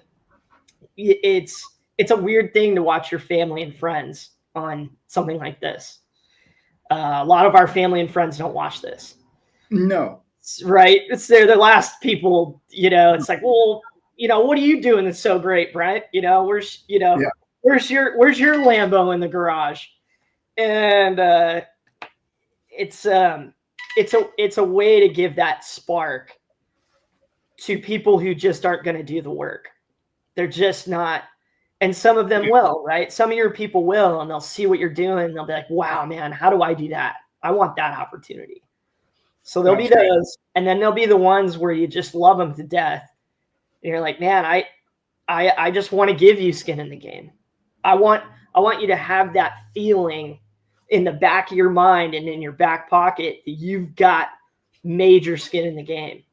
it's a weird thing to watch your family and friends on something like this. A lot of our family and friends don't watch this. No. Right? They're the last people, you know, it's like, well, you know, what are you doing that's so great, Brent? You know, where's your Lambo in the garage? And it's a way to give that spark to people who just aren't going to do the work. They're just not. And some of them will, right? Some of your people will, and they'll see what you're doing. And they'll be like, wow, man, how do I do that? I want that opportunity. So there'll be those. And then there'll be the ones where you just love them to death. And you're like, man, I just want to give you skin in the game. I want you to have that feeling in the back of your mind and in your back pocket that you've got major skin in the game.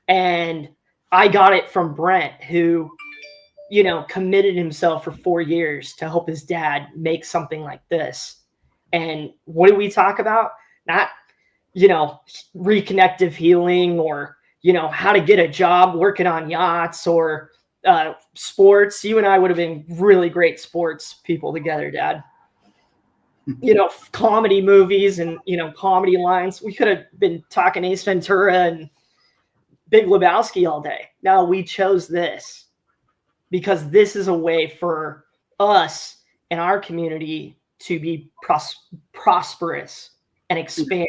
And I got it from Brent, who, you know, committed himself for 4 years to help his dad make something like this. And what do we talk about? Not, you know, reconnective healing or, you know, how to get a job working on yachts or sports. You and I would have been really great sports people together, Dad. You know, comedy movies and, you know, comedy lines. We could have been talking Ace Ventura and Big Lebowski all day. No, we chose this because this is a way for us and our community to be prosperous and expand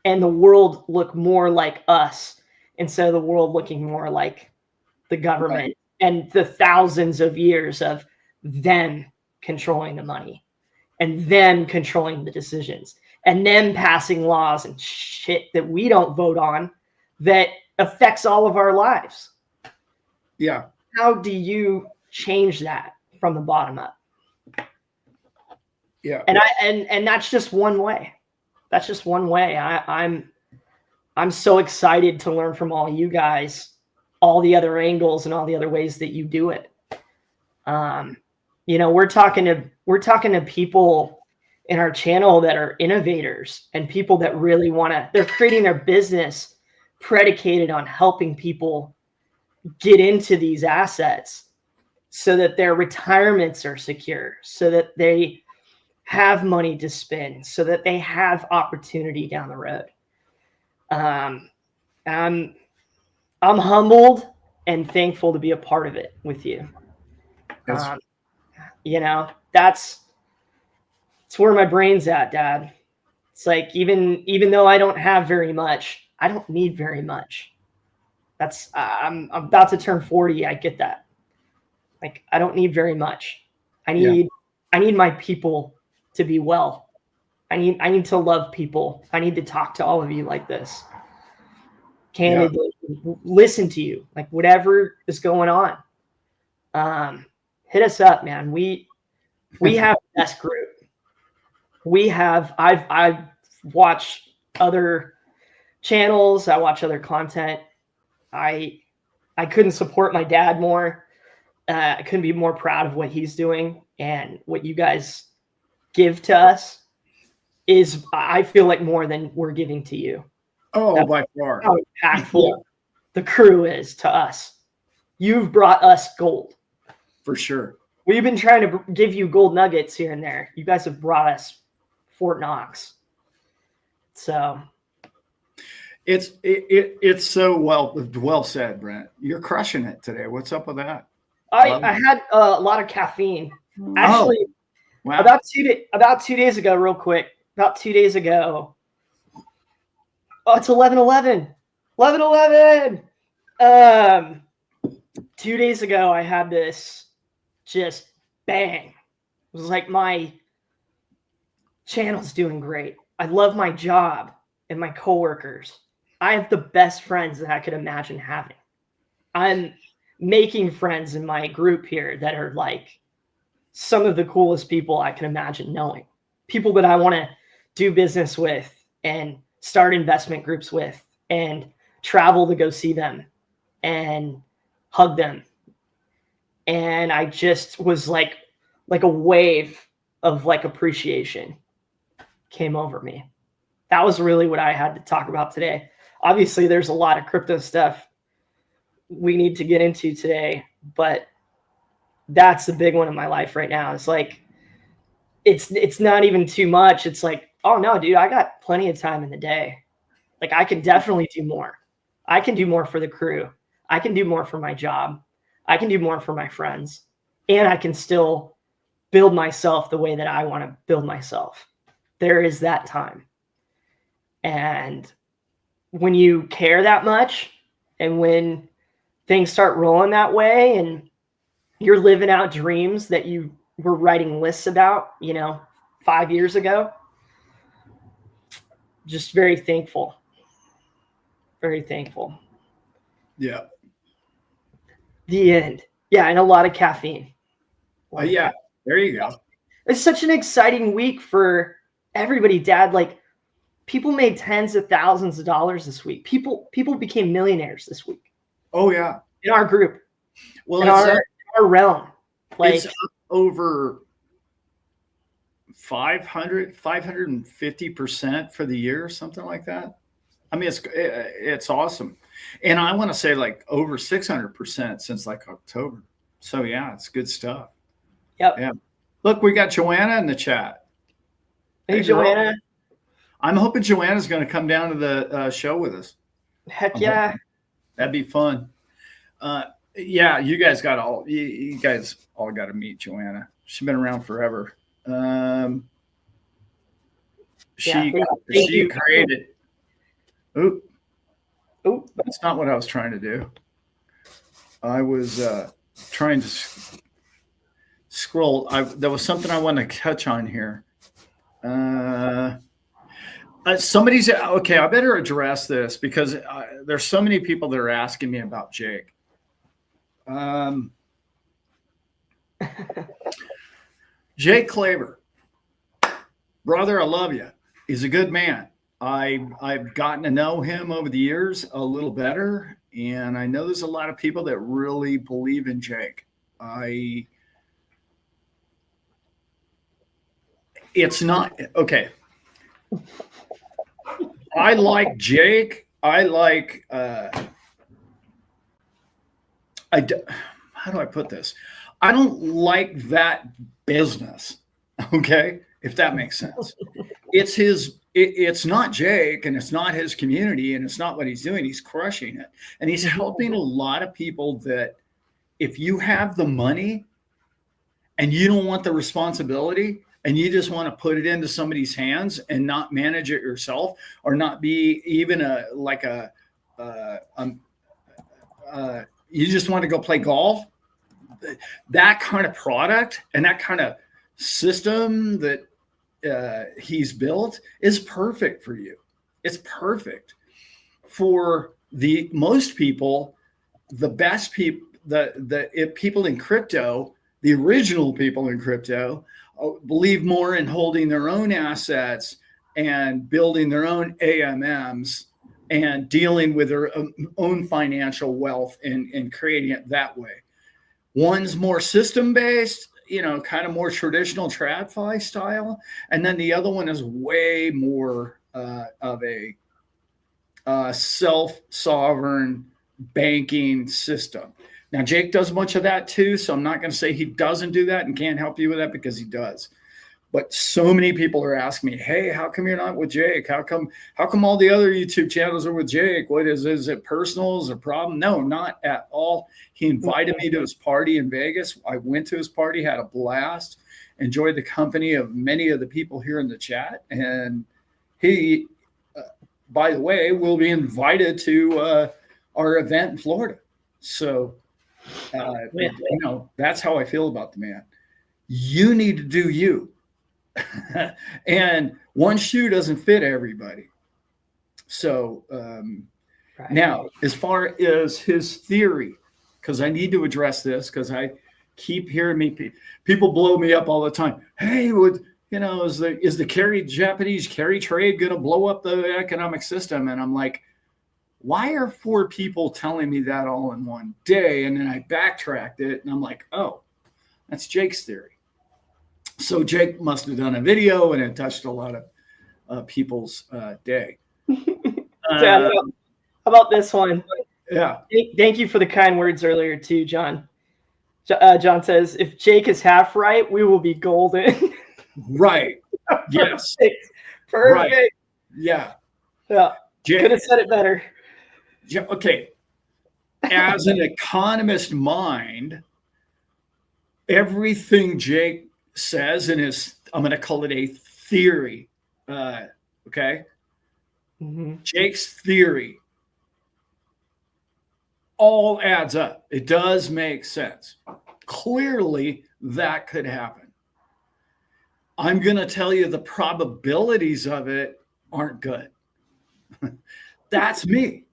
and the world look more like us instead of the world looking more like the government and the thousands of years of them controlling the money and them controlling the decisions and them passing laws and shit that we don't vote on that affects all of our lives. Yeah. How do you change that from the bottom up? Yeah. And that's just one way. That's just one way. I'm so excited to learn from all you guys, all the other angles and all the other ways that you do it. You know, we're talking to people in our channel that are innovators and people that really they're creating their business predicated on helping people get into these assets so that their retirements are secure, so that they have money to spend, so that they have opportunity down the road. I'm humbled and thankful to be a part of it with you. You know, that's where my brain's at, Dad. It's like, even though I don't have very much, I don't need very much. That's I'm about to turn 40. I get that. Like, I don't need very much. I need my people to be well. I need to love people. I need to talk to all of you like this. Candidly, listen to you, like whatever is going on. Hit us up, man. We have the best group. I've watched other channels. I watch other content. I couldn't support my dad more. I couldn't be more proud of what he's doing, and what you guys give to us is, I feel like, more than we're giving to you. Oh, by far. How impactful the crew is to us. You've brought us gold. For sure. We've been trying to give you gold nuggets here and there. You guys have brought us Fort Knox. So. It's so well said, Brent. You're crushing it today. What's up with that? I had a lot of caffeine. Actually, wow. about 2 days ago, real quick. About 2 days ago. Oh, it's 11:11. 11:11. 2 days ago, I had this just bang. It was like my channel's doing great. I love my job and my coworkers. I have the best friends that I could imagine having. I'm making friends in my group here that are like some of the coolest people I can imagine knowing. People that I want to do business with and start investment groups with and travel to go see them and hug them. And I just was like a wave of like appreciation came over me. That was really what I had to talk about today. Obviously, there's a lot of crypto stuff we need to get into today, but that's the big one in my life right now. It's like, it's not even too much. It's like, oh no, dude, I got plenty of time in the day. Like I can definitely do more. I can do more for the crew. I can do more for my job. I can do more for my friends. And I can still build myself the way that I want to build myself. There is that time. And when you care that much and when things start rolling that way and you're living out dreams that you were writing lists about, 5 years ago, just very thankful. Very thankful. Yeah. The end. Yeah, and a lot of caffeine. Yeah, there you go. It's such an exciting week for everybody, Dad. Like, people made tens of thousands of dollars this week. People became millionaires this week. Oh yeah, in our group. Well, in our realm. Like, it's up over 550% for the year, something like that. I mean, it's awesome. And I want to say like over 600% since like October. So yeah, it's good stuff. Yep. Yeah. Look, we got Joanna in the chat. Hey Joanna. Girl. I'm hoping Joanna's going to come down to the show with us. Heck yeah. That'd be fun. Yeah, you guys all got to meet Joanna. She's been around forever. She created. Oop, that's not what I was trying to do. I was trying to scroll. There was something I wanted to touch on here. Somebody's okay. I better address this because there's so many people that are asking me about Jake. Jake Claver, brother, I love you. He's a good man. I've gotten to know him over the years a little better, and I know there's a lot of people that really believe in Jake. It's not okay. I like Jake. I like. How do I put this? I don't like that business. Okay, if that makes sense. It's his. It's not Jake, and it's not his community, and it's not what he's doing. He's crushing it, and he's helping a lot of people that if you have the money and you don't want the responsibility and you just want to put it into somebody's hands and not manage it yourself or not be even you just want to go play golf, that kind of product and that kind of system that he's built is perfect for you. It's perfect for the most people, the best people, the people in crypto, the original people in crypto believe more in holding their own assets and building their own AMMs and dealing with their own financial wealth and creating it that way. One's more system-based, kind of more traditional TradFi style. And then the other one is way more of a self-sovereign banking system. Now, Jake does much of that too, so I'm not going to say he doesn't do that and can't help you with that because he does. But so many people are asking me, hey, how come you're not with Jake? How come all the other YouTube channels are with Jake? What is it personal? Is it a problem? No, not at all. He invited me to his party in Vegas. I went to his party, had a blast, enjoyed the company of many of the people here in the chat. And he, by the way, will be invited to our event in Florida. So, that's how I feel about the man. You need to do you. And one shoe doesn't fit everybody. So right. Now, as far as his theory, because I need to address this, because I keep hearing people blow me up all the time. Hey, is the Japanese carry trade going to blow up the economic system? And I'm like, why are 4 people telling me that all in one day? And then I backtracked it, and I'm like, oh, that's Jake's theory. So Jake must have done a video, and it touched a lot of people's day. How about this one? Yeah. Thank you for the kind words earlier too, John. John says, if Jake is half right, we will be golden. Right. Yes. Perfect. Right. Yeah. Yeah. Could have said it better. Yeah. Okay. As an economist mind, everything Jake says in his, I'm going to call it a theory. Okay. Mm-hmm. Jake's theory all adds up. It does make sense. Clearly, that could happen. I'm going to tell you the probabilities of it aren't good. That's me.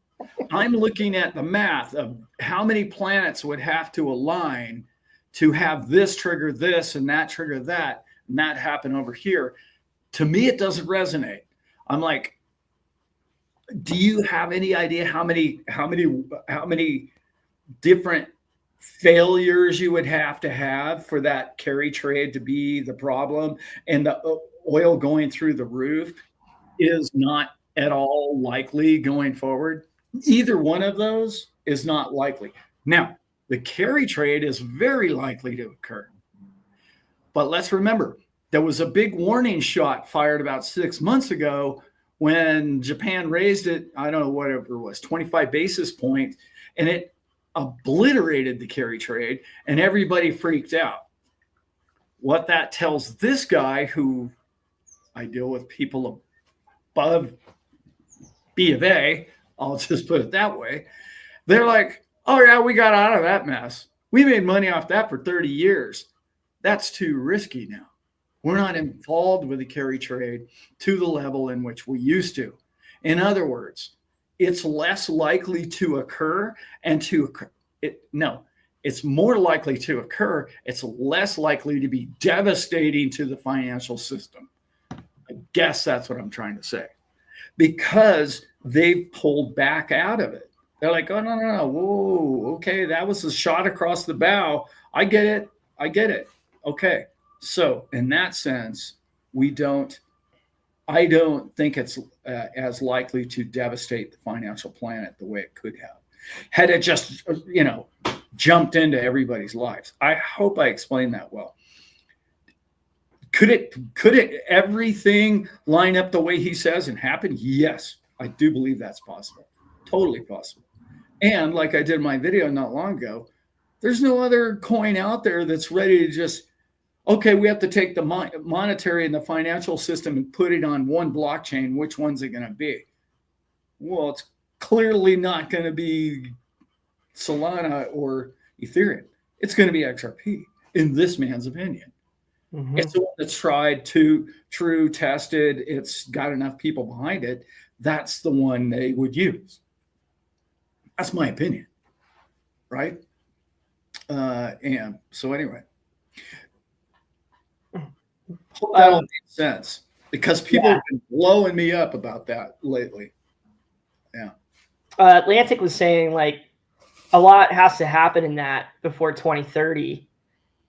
I'm looking at the math of how many planets would have to align to have this trigger this and that trigger that, and that happen over here. To me, it doesn't resonate. I'm like, do you have any idea how many different failures you would have to have for that carry trade to be the problem? And the oil going through the roof is not at all likely going forward. Either one of those is not likely. Now, the carry trade is very likely to occur. But let's remember, there was a big warning shot fired about 6 months ago when Japan raised it, I don't know, whatever it was, 25 basis points, and it obliterated the carry trade, and everybody freaked out. What that tells this guy, who I deal with people above B of A, I'll just put it that way, they're like, oh yeah, we got out of that mess. We made money off that for 30 years. That's too risky now. We're not involved with the carry trade to the level in which we used to. In other words, it's less likely to occur it's more likely to occur. It's less likely to be devastating to the financial system. I guess that's what I'm trying to say. Because they've pulled back out of it. They're like, oh, no. Whoa, okay, that was a shot across the bow. I get it. Okay. So in that sense, I don't think it's as likely to devastate the financial planet the way it could have. Had it just, jumped into everybody's lives. I hope I explained that well. Could it everything line up the way he says and happen? Yes, I do believe that's possible. Totally possible. And like I did in my video not long ago, there's no other coin out there that's ready to just, okay, we have to take the monetary and the financial system and put it on one blockchain. Which one's it going to be? Well, it's clearly not going to be Solana or Ethereum. It's going to be XRP, in this man's opinion. Mm-hmm. It's the one that's tried, true, tested. It's got enough people behind it. That's the one they would use. That's my opinion, right? And so anyway, hope that all makes sense, because people have been blowing me up about that lately. Yeah. Atlantic was saying like a lot has to happen in that before 2030.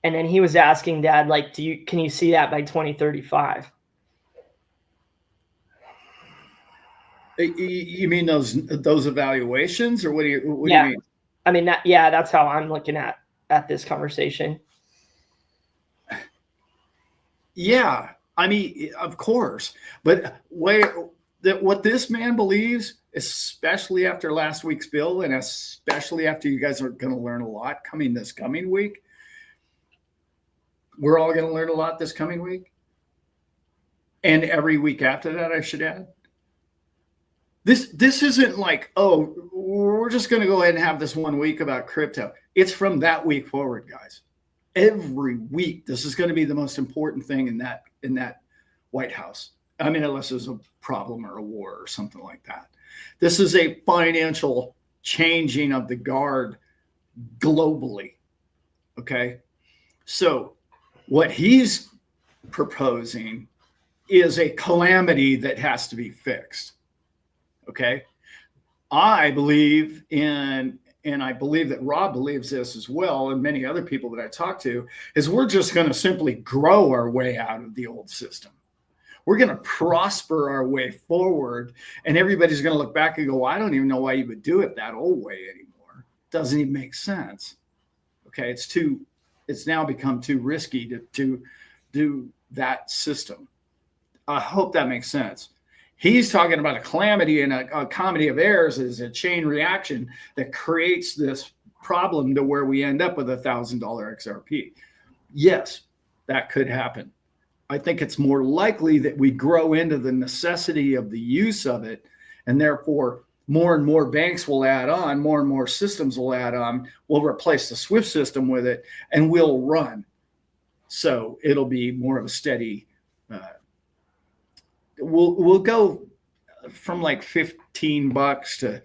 And then he was asking Dad, like, can you see that by 2035? You mean those evaluations, or what do you mean? I mean, that's how I'm looking at this conversation. Yeah. I mean, of course, but what this man believes, especially after last week's bill, and especially after you guys are going to learn a lot this coming week, we're all going to learn a lot this coming week, and every week after that, I should add. This isn't like, oh, we're just going to go ahead and have this 1 week about crypto. It's from that week forward, guys. Every week, this is going to be the most important thing in that White House. I mean, unless there's a problem or a war or something like that. This is a financial changing of the guard globally. Okay. So what he's proposing is a calamity that has to be fixed. Okay. I believe in, and I believe that Rob believes this as well, and many other people that I talk to, is we're just going to simply grow our way out of the old system. We're going to prosper our way forward, and everybody's going to look back and go, well, I don't even know why you would do it that old way anymore. Doesn't even make sense. Okay. It's now become too risky to do that system. I hope that makes sense. He's talking about a calamity and a comedy of errors is a chain reaction that creates this problem to where we end up with $1,000 XRP. Yes, that could happen. I think it's more likely that we grow into the necessity of the use of it, and therefore more and more banks will add on, more and more systems will add on. We'll replace the SWIFT system with it, and we'll run. So it'll be more of a steady. We'll go from like $15 to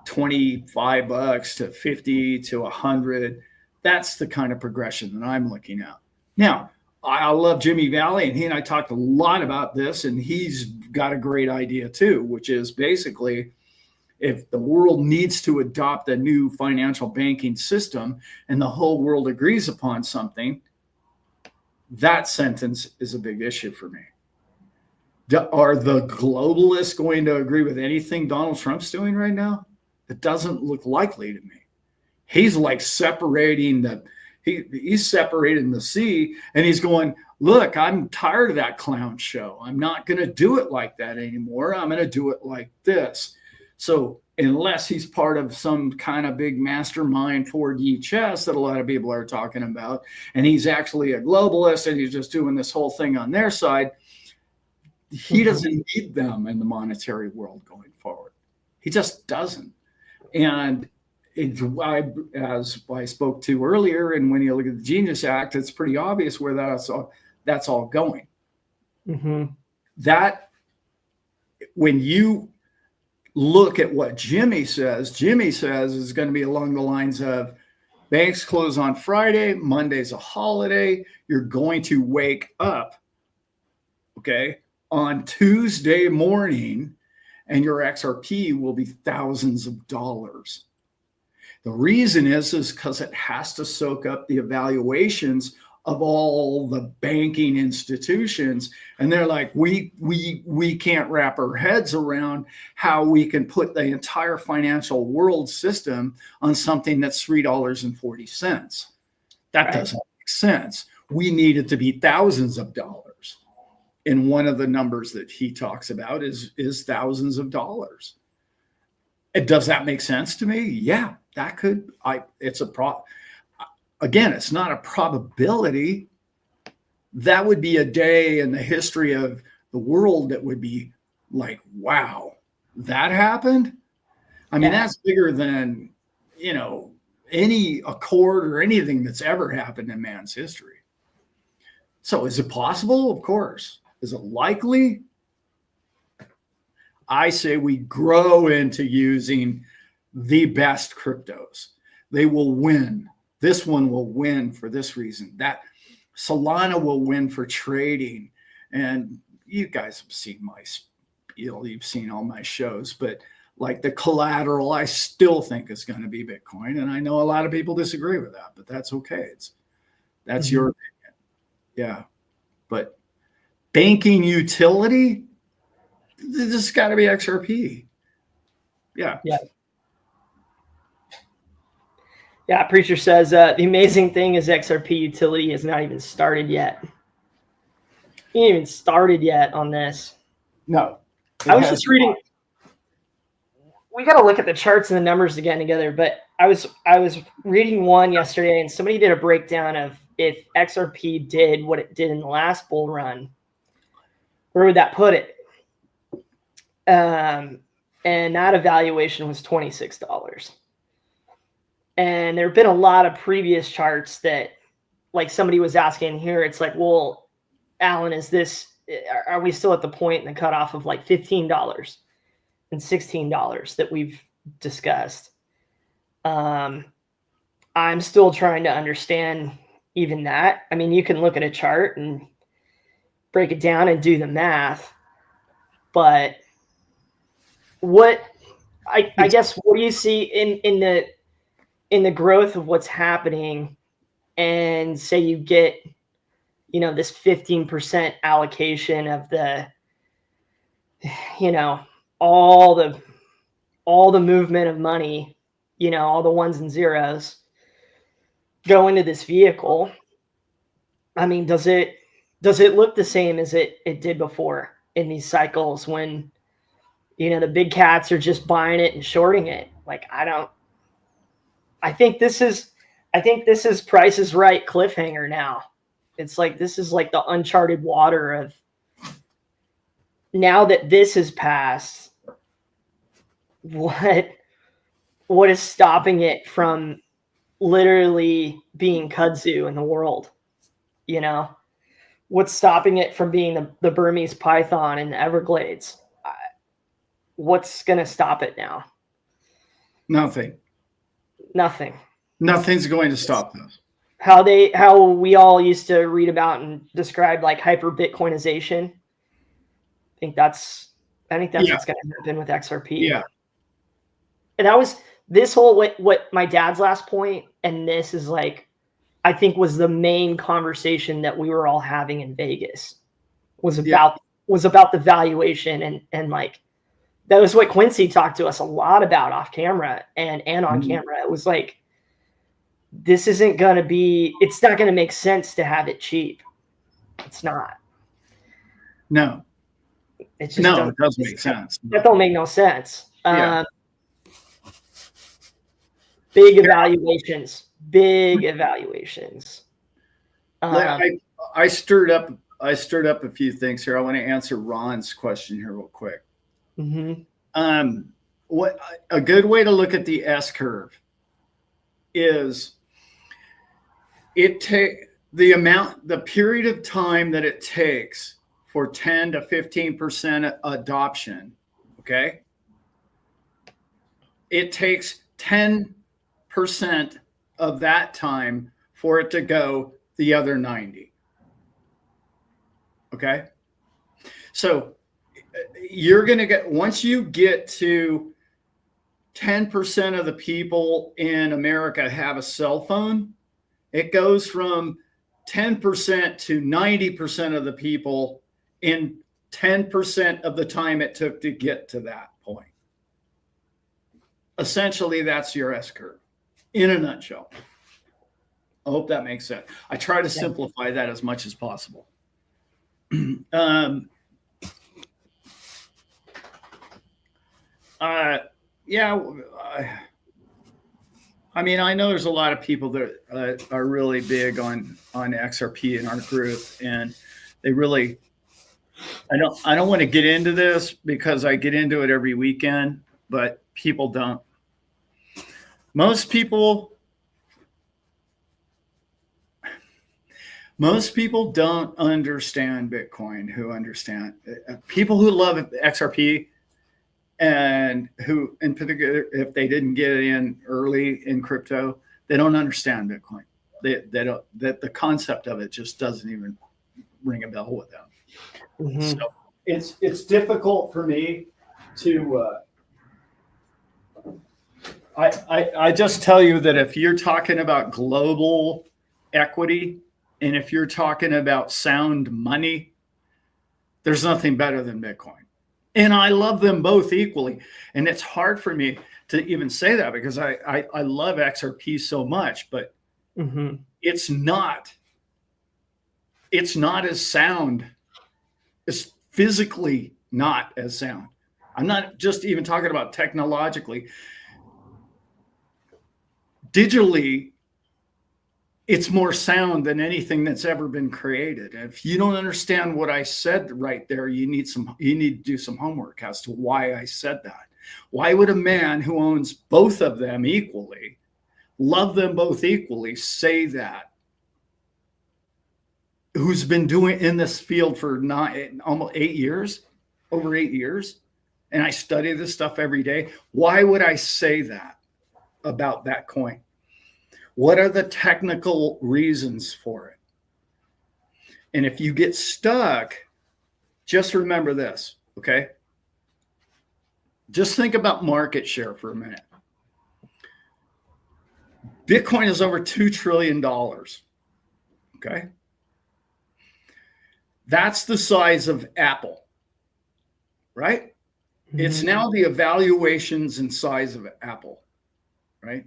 $25 to 50 to 100. That's the kind of progression that I'm looking at. Now, I love Jimmy Valley, and he and I talked a lot about this, and he's got a great idea too, which is basically if the world needs to adopt a new financial banking system and the whole world agrees upon something, that sentence is a big issue for me. Are the globalists going to agree with anything Donald Trump's doing right now? It doesn't look likely to me. He's like separating he's separating the sea, and he's going, look, I'm tired of that clown show. I'm not going to do it like that anymore. I'm going to do it like this. So unless he's part of some kind of big mastermind 4D chess that a lot of people are talking about, and he's actually a globalist and he's just doing this whole thing on their side, he doesn't need them in the monetary world going forward. He just doesn't. And as I spoke to earlier, and when you look at the Genius Act, it's pretty obvious where that's all going. Mm-hmm. That when you look at what Jimmy says is going to be along the lines of banks close on Friday, Monday's a holiday. You're going to wake up, okay, on Tuesday morning, and your XRP will be thousands of dollars. The reason is because it has to soak up the evaluations of all the banking institutions. And they're like, we can't wrap our heads around how we can put the entire financial world system on something that's $3.40. That doesn't make sense. We need it to be thousands of dollars. And one of the numbers that he talks about is thousands of dollars. Does that make sense to me? Yeah, that could. It's a problem. Again, it's not a probability. That would be a day in the history of the world that would be like, wow, that happened. I mean, that's bigger than, any accord or anything that's ever happened in man's history. So is it possible? Of course. Is it likely? I say we grow into using the best cryptos. They will win. This one will win for this reason. That Solana will win for trading. And you guys have seen you've seen all my shows, but like the collateral, I still think is going to be Bitcoin. And I know a lot of people disagree with that, but that's okay. That's your opinion. Yeah. But banking utility, this has got to be XRP. Yeah. Yeah, Preacher says the amazing thing is XRP utility has not even started yet. ain't even started yet on this. No. I was just reading. We got to look at the charts and the numbers again together. But I was reading one yesterday, and somebody did a breakdown of if XRP did what it did in the last bull run, where would that put it? And that evaluation was $26. And there have been a lot of previous charts that, like somebody was asking here, it's like, well, Alan, are we still at the point in the cutoff of like $15 and $16 that we've discussed? I'm still trying to understand even that. I mean, you can look at a chart and break it down and do the math, but I guess what do you see in the growth of what's happening, and say you get, this 15% allocation of the, all the movement of money, all the ones and zeros go into this vehicle. I mean, does it look the same as it did before in these cycles when, the big cats are just buying it and shorting it? Like, I think this is Price is Right cliffhanger now. It's like, this is like the uncharted water of, now that this has passed, what is stopping it from literally being kudzu in the world? What's stopping it from being the Burmese python in the Everglades? What's going to stop it now? Nothing. Nothing's going to stop this. How we all used to read about and describe like hyper Bitcoinization. I think that's what's going to happen with XRP. Yeah. And that was this whole, what my dad's last point, and this is like, I think was the main conversation that we were all having in Vegas was about the valuation, and like, that was what Quincy talked to us a lot about off camera and on camera. It was like, this isn't going to be, it's not going to make sense to have it cheap. It's not. No. It just it doesn't make sense. That don't make no sense. Big evaluations. I stirred up a few things here. I want to answer Ron's question here real quick. What a good way to look at the S curve is the period of time that it takes for 10 to 15% adoption. Okay. It takes 10% of that time for it to go the other 90. Okay. So you're going to get, once you get to 10% of the people in America have a cell phone, it goes from 10% to 90% of the people in 10% of the time it took to get to that point. Essentially, that's your S curve in a nutshell. I hope that makes sense. I try to simplify that as much as possible. I mean, I know there's a lot of people that are really big on XRP in our group, and they really, I don't want to get into this because I get into it every weekend, but people don't. Most people don't understand Bitcoin. Who understand people who love XRP, and who, in particular, if they didn't get it in early in crypto, they don't understand Bitcoin. They don't, that the concept of it just doesn't even ring a bell with them. So it's difficult for me to. I just tell you that if you're talking about global equity, and if you're talking about sound money, there's nothing better than Bitcoin. And I love them both equally. And it's hard for me to even say that because I love XRP so much, but it's not as sound is physically not as sound. I'm not just even talking about technologically. Digitally, it's more sound than anything that's ever been created. And if you don't understand what I said right there, you need to do some homework as to why I said that. Why would a man who owns both of them equally, love them both equally, say that? Who's been doing in this field for almost 8 years, over 8 years, and I study this stuff every day. Why would I say that about that coin? What are the technical reasons for it? And if you get stuck, just remember this, okay? Just think about market share for a minute. Bitcoin is over $2 trillion, okay? That's the size of Apple, right? Mm-hmm. It's now the evaluations and size of Apple, right?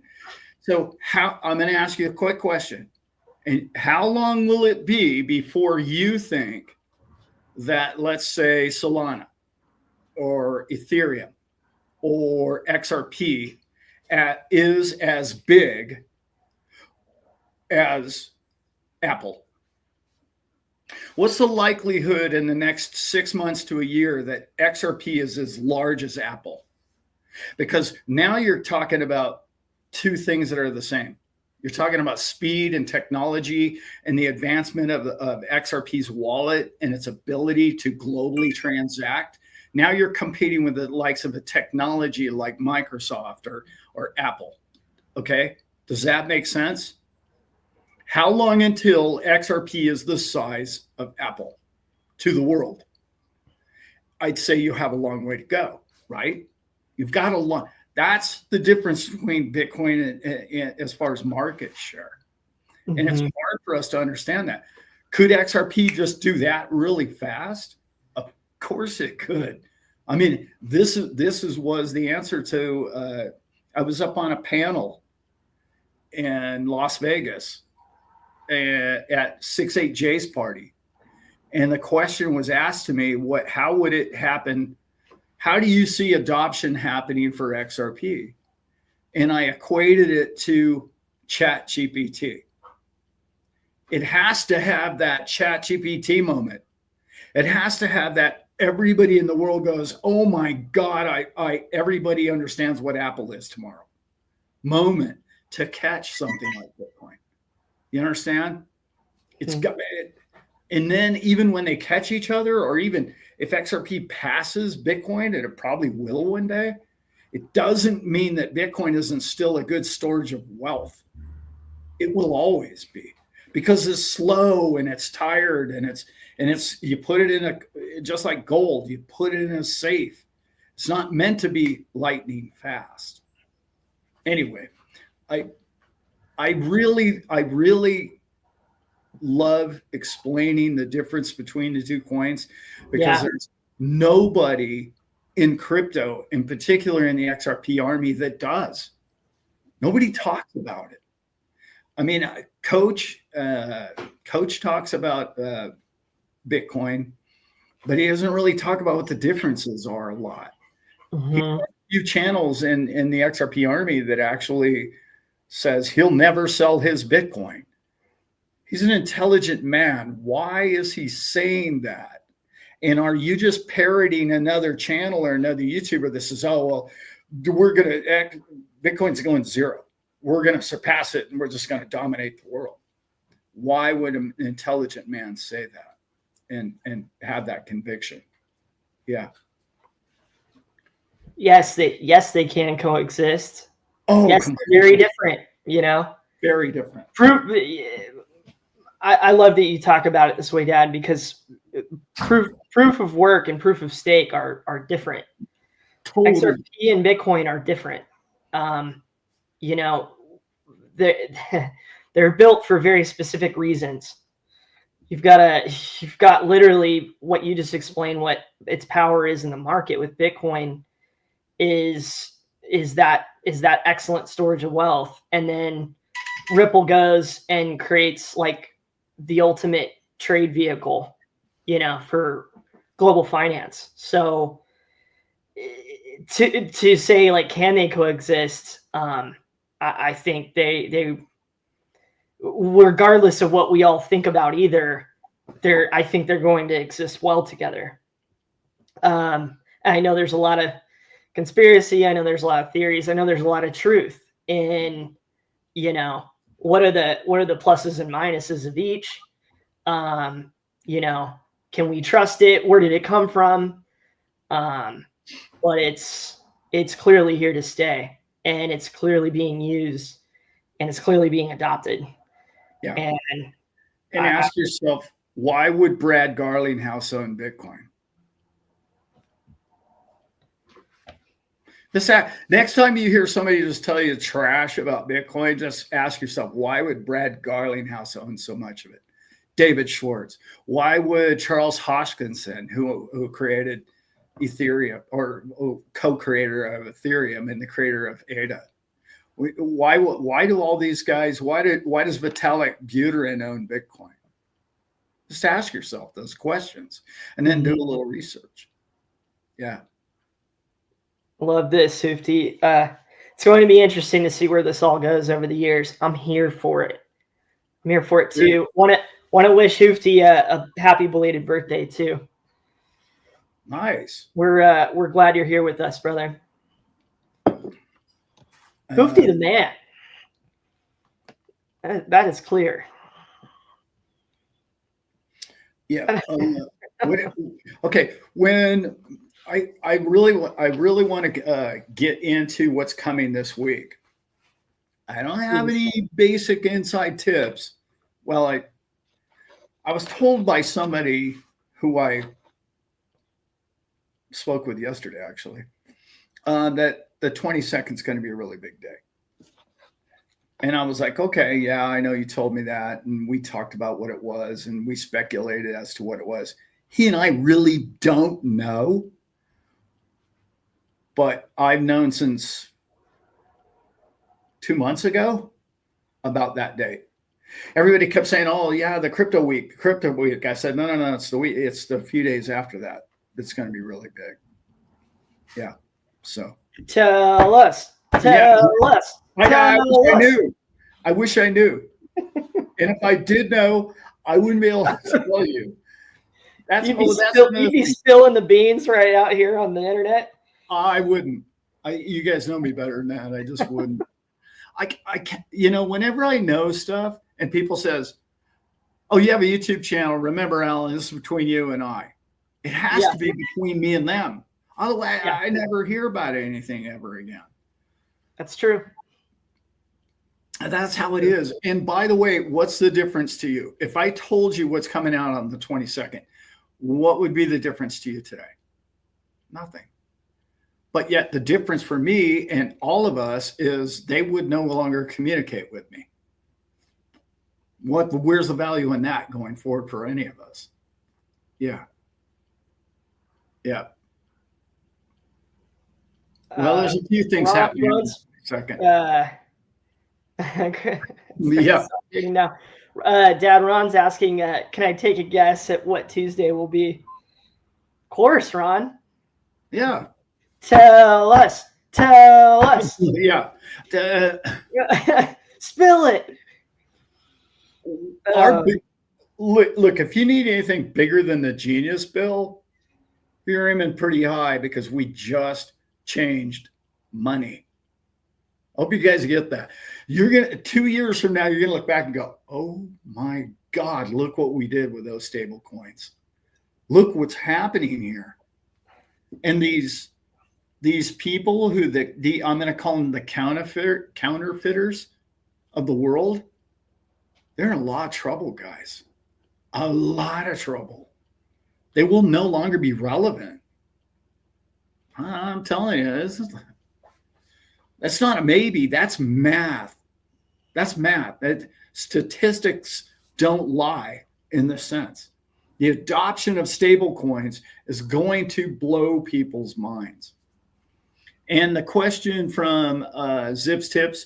So I'm going to ask you a quick question. And how long will it be before you think that, let's say, Solana or Ethereum or XRP is as big as Apple? What's the likelihood in the next 6 months to a year that XRP is as large as Apple? Because now you're talking about two things that are the same. You're talking about speed and technology and the advancement of XRP's wallet and its ability to globally transact. Now you're competing with the likes of a technology like Microsoft or Apple. Okay, does that make sense? How long until XRP is the size of Apple to the world? I'd say you have a long way to go, right? You've got a long. That's the difference between Bitcoin and as far as market share. Mm-hmm. And it's hard for us to understand that. Could XRP just do that really fast? Of course it could. I mean, this was the answer to, I was up on a panel in Las Vegas at 68J's party. And the question was asked to me, how would it happen? How do you see adoption happening for XRP? And I equated it to ChatGPT. It has to have that ChatGPT moment. It has to have that everybody in the world goes, oh my God, everybody understands what Apple is tomorrow moment to catch something like Bitcoin. You understand? It's got it. And then even when they catch each other, or even if XRP passes Bitcoin, and it probably will one day, it doesn't mean that Bitcoin isn't still a good storage of wealth. It will always be, because it's slow and it's tired and it's you put it in just like gold, you put it in a safe. It's not meant to be lightning fast. Anyway, I really love explaining the difference between the two coins, because there's nobody in crypto, in particular in the XRP army, that does. Nobody talks about it. I mean, Coach talks about Bitcoin, but he doesn't really talk about what the differences are a lot. Mm-hmm. He has a few channels in the XRP army that actually says he'll never sell his Bitcoin. He's an intelligent man. Why is he saying that? And are you just parroting another channel or another YouTuber that says, oh, well, Bitcoin's going zero. We're going to surpass it and we're just going to dominate the world? Why would an intelligent man say that and have that conviction? Yeah. Yes, they can coexist. Oh, yes, very different, Very different. I love that you talk about it this way, Dad, because proof of work and proof of stake are different. Totally. XRP and Bitcoin are different. They're built for very specific reasons. You've got literally what you just explained, what its power is in the market with Bitcoin is that excellent storage of wealth. And then Ripple goes and creates like the ultimate trade vehicle, for global finance. So to say like, can they coexist? I think they regardless of what we all think about either, I think they're going to exist well together. I know there's a lot of conspiracy. I know there's a lot of theories. I know there's a lot of truth in, what are the pluses and minuses of each. Can we trust it? Where did it come from? But it's clearly here to stay, and it's clearly being used, and it's clearly being adopted. Yeah. And ask yourself, why would Brad Garlinghouse own Bitcoin? Next time you hear somebody just tell you trash about Bitcoin, just ask yourself, why would Brad Garlinghouse own so much of it? David Schwartz. Why would Charles Hoskinson, who created Ethereum, or co-creator of Ethereum and the creator of ADA, why do all these guys, why does Vitalik Buterin own Bitcoin? Just ask yourself those questions and then do a little research. Yeah. Love this, Hoofty. It's going to be interesting to see where this all goes over the years. I'm here for it. I'm here for it too. Want to wish Hoofty a happy belated birthday too. Nice. We're glad you're here with us, brother. Hoofty the man. That is clear. Yeah. Okay. When I really want to get into what's coming this week. I don't have any basic inside tips. Well, I was told by somebody who I spoke with yesterday, actually, that the 22nd is going to be a really big day. And I was like, okay, yeah, I know you told me that. And we talked about what it was, and we speculated as to what it was. He and I really don't know. But I've known since 2 months ago about that date. Everybody kept saying, oh, yeah, the crypto week. I said, no, it's the week. It's the few days after that. It's going to be really big. Yeah. So tell us. I wish I knew. And if I did know, I wouldn't be able to tell you. You'd be spilling the beans right out here on the internet. I wouldn't. You guys know me better than that. I just wouldn't. I can't, whenever I know stuff and people says, oh, you have a YouTube channel. Remember, Alan, this is between you and I. It has to be between me and them. Otherwise, I never hear about anything ever again. That's true. That's how it is. And by the way, what's the difference to you? If I told you what's coming out on the 22nd, what would be the difference to you today? Nothing. But yet the difference for me and all of us is they would no longer communicate with me. Where's the value in that going forward for any of us? Yeah. Yeah. Well, there's a few things happening in a second. Yeah. Now, Dad Ron's asking, can I take a guess at what Tuesday will be? Of course, Ron. Yeah. Tell us. Yeah. Spill it. Look, if you need anything bigger than the Genius Bill, you're aiming pretty high because we just changed money. Hope you guys get that. 2 years from now, you're gonna look back and go, oh my God, look what we did with those stable coins. Look what's happening here. And these people who I'm going to call them the counterfeiters of the world, they're in a lot of trouble, guys. A lot of trouble. They will no longer be relevant. I'm telling you, that's not a maybe. That's math. Statistics don't lie in this sense. The adoption of stable coins is going to blow people's minds. And the question from Zips Tips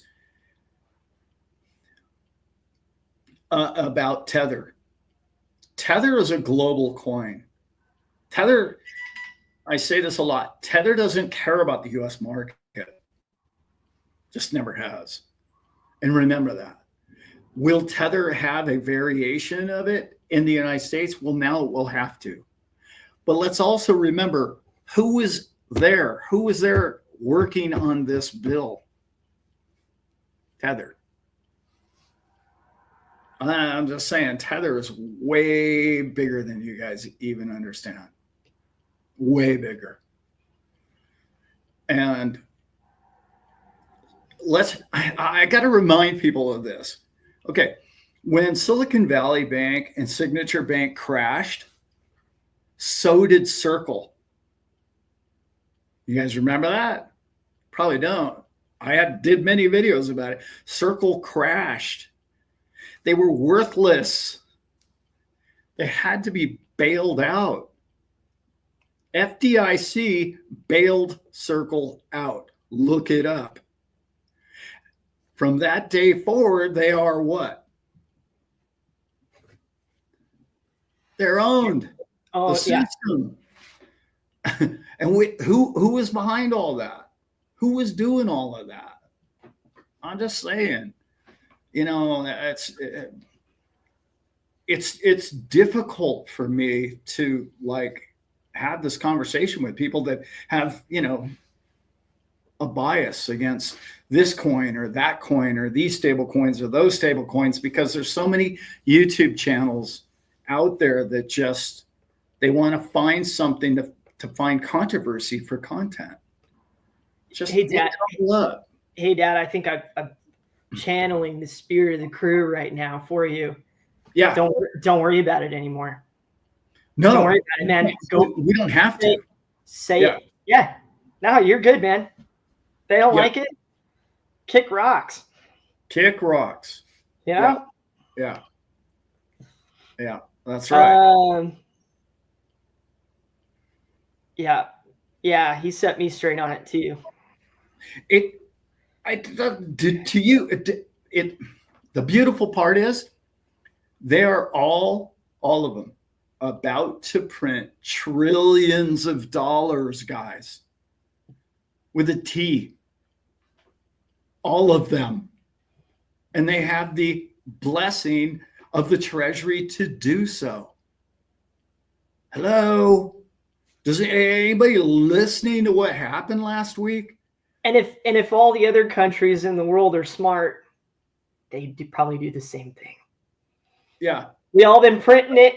about Tether. Tether is a global coin. Tether, I say this a lot, Tether doesn't care about the US market. Just never has. And remember that. Will Tether have a variation of it in the United States? Well, now it will have to. But let's also remember who was there. Who was there working on this bill? Tether. I'm just saying, Tether is way bigger than you guys even understand. Way bigger. And I got to remind people of this. Okay, when Silicon Valley Bank and Signature Bank crashed, so did Circle. You guys remember that? Probably don't. Did many videos about it. Circle crashed. They were worthless. They had to be bailed out. FDIC bailed Circle out. Look it up. From that day forward, they are what? They're owned. Oh, the system. Yeah. And who was behind all that? Who was doing all of that? I'm just saying, you know, it's difficult for me to like have this conversation with people that have, you know, a bias against this coin or that coin or these stable coins or those stable coins, because there's so many YouTube channels out there that just, they want to find something to find controversy for content. Just hey Dad, I think I'm channeling the spirit of the crew right now for you. Yeah. Don't worry about it anymore. No. Don't worry about it, man. We don't have to. Say it. Yeah. No, you're good, man. They don't like it. Kick rocks. Kick rocks. Yeah. Yeah. Yeah. That's right. Yeah. He set me straight on it too. The beautiful part is they are all of them about to print trillions of dollars, guys, with a T. All of them. And they have the blessing of the Treasury to do so. Hello? Does anybody listening to what happened last week? And if all the other countries in the world are smart, they probably do the same thing. Yeah. We all been printing it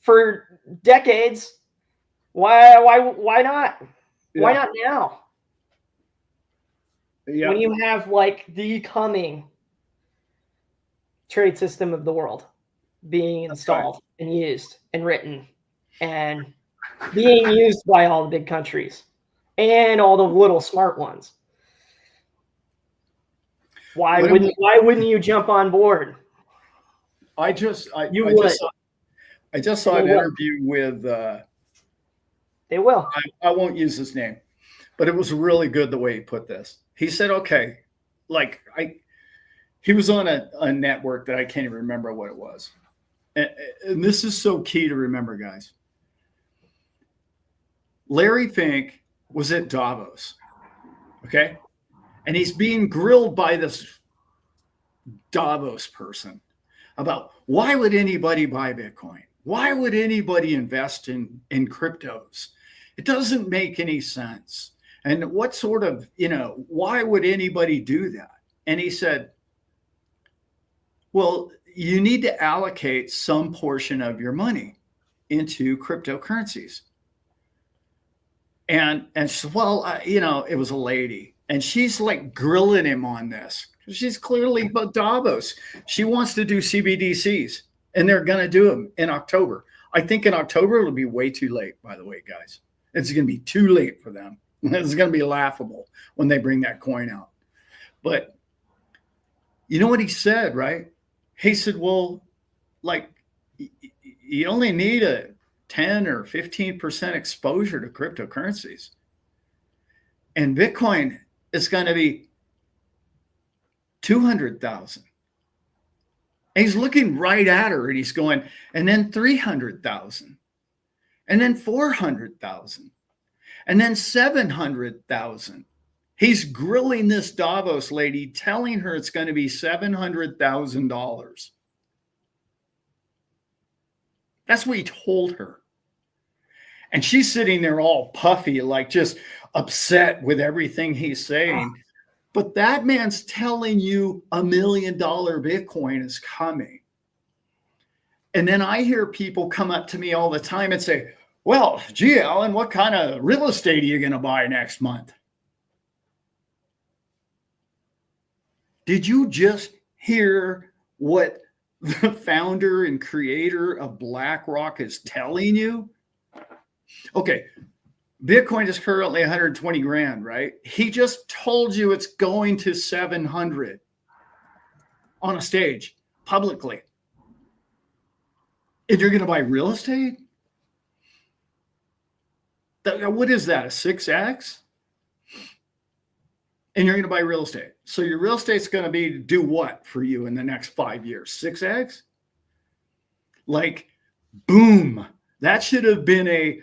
for decades. Why not? Yeah. Why not now? Yeah. When you have like the coming trade system of the world being installed and used and written and being used by all the big countries and all the little smart ones. Why wouldn't you jump on board? I just saw an interview with they will. I won't use his name, but it was really good the way he put this. He said, okay, like he was on a network that I can't even remember what it was. And this is so key to remember, guys. Larry Fink was at Davos, okay? And he's being grilled by this Davos person about why would anybody buy Bitcoin? Why would anybody invest in cryptos? It doesn't make any sense. And what sort of, why would anybody do that? And he said, well, you need to allocate some portion of your money into cryptocurrencies. And she said, well, it was a lady. And she's like grilling him on this. She's clearly about Davos. She wants to do CBDCs, and they're going to do them in October. I think in October, it'll be way too late, by the way, guys. It's going to be too late for them. It's going to be laughable when they bring that coin out. But you know what he said, right? He said, well, like, you only need a 10 or 15% exposure to cryptocurrencies. And Bitcoin is going to be 200,000. And he's looking right at her and he's going, and then 300,000. and then 400,000, and then 700,000. He's grilling this Davos lady, telling her it's going to be $700,000. That's what he told her. And she's sitting there all puffy, like just upset with everything he's saying. But that man's telling you $1 million Bitcoin is coming. And then I hear people come up to me all the time and say, well, gee, Alan, what kind of real estate are you going to buy next month? Did you just hear what the founder and creator of BlackRock is telling you? Okay, Bitcoin is currently 120 grand, right? He just told you it's going to 700 on a stage publicly. And you're going to buy real estate? What is that, a 6X? And you're going to buy real estate. So your real estate's going to be do what for you in the next 5 years? 6X? Like, boom. That should have been a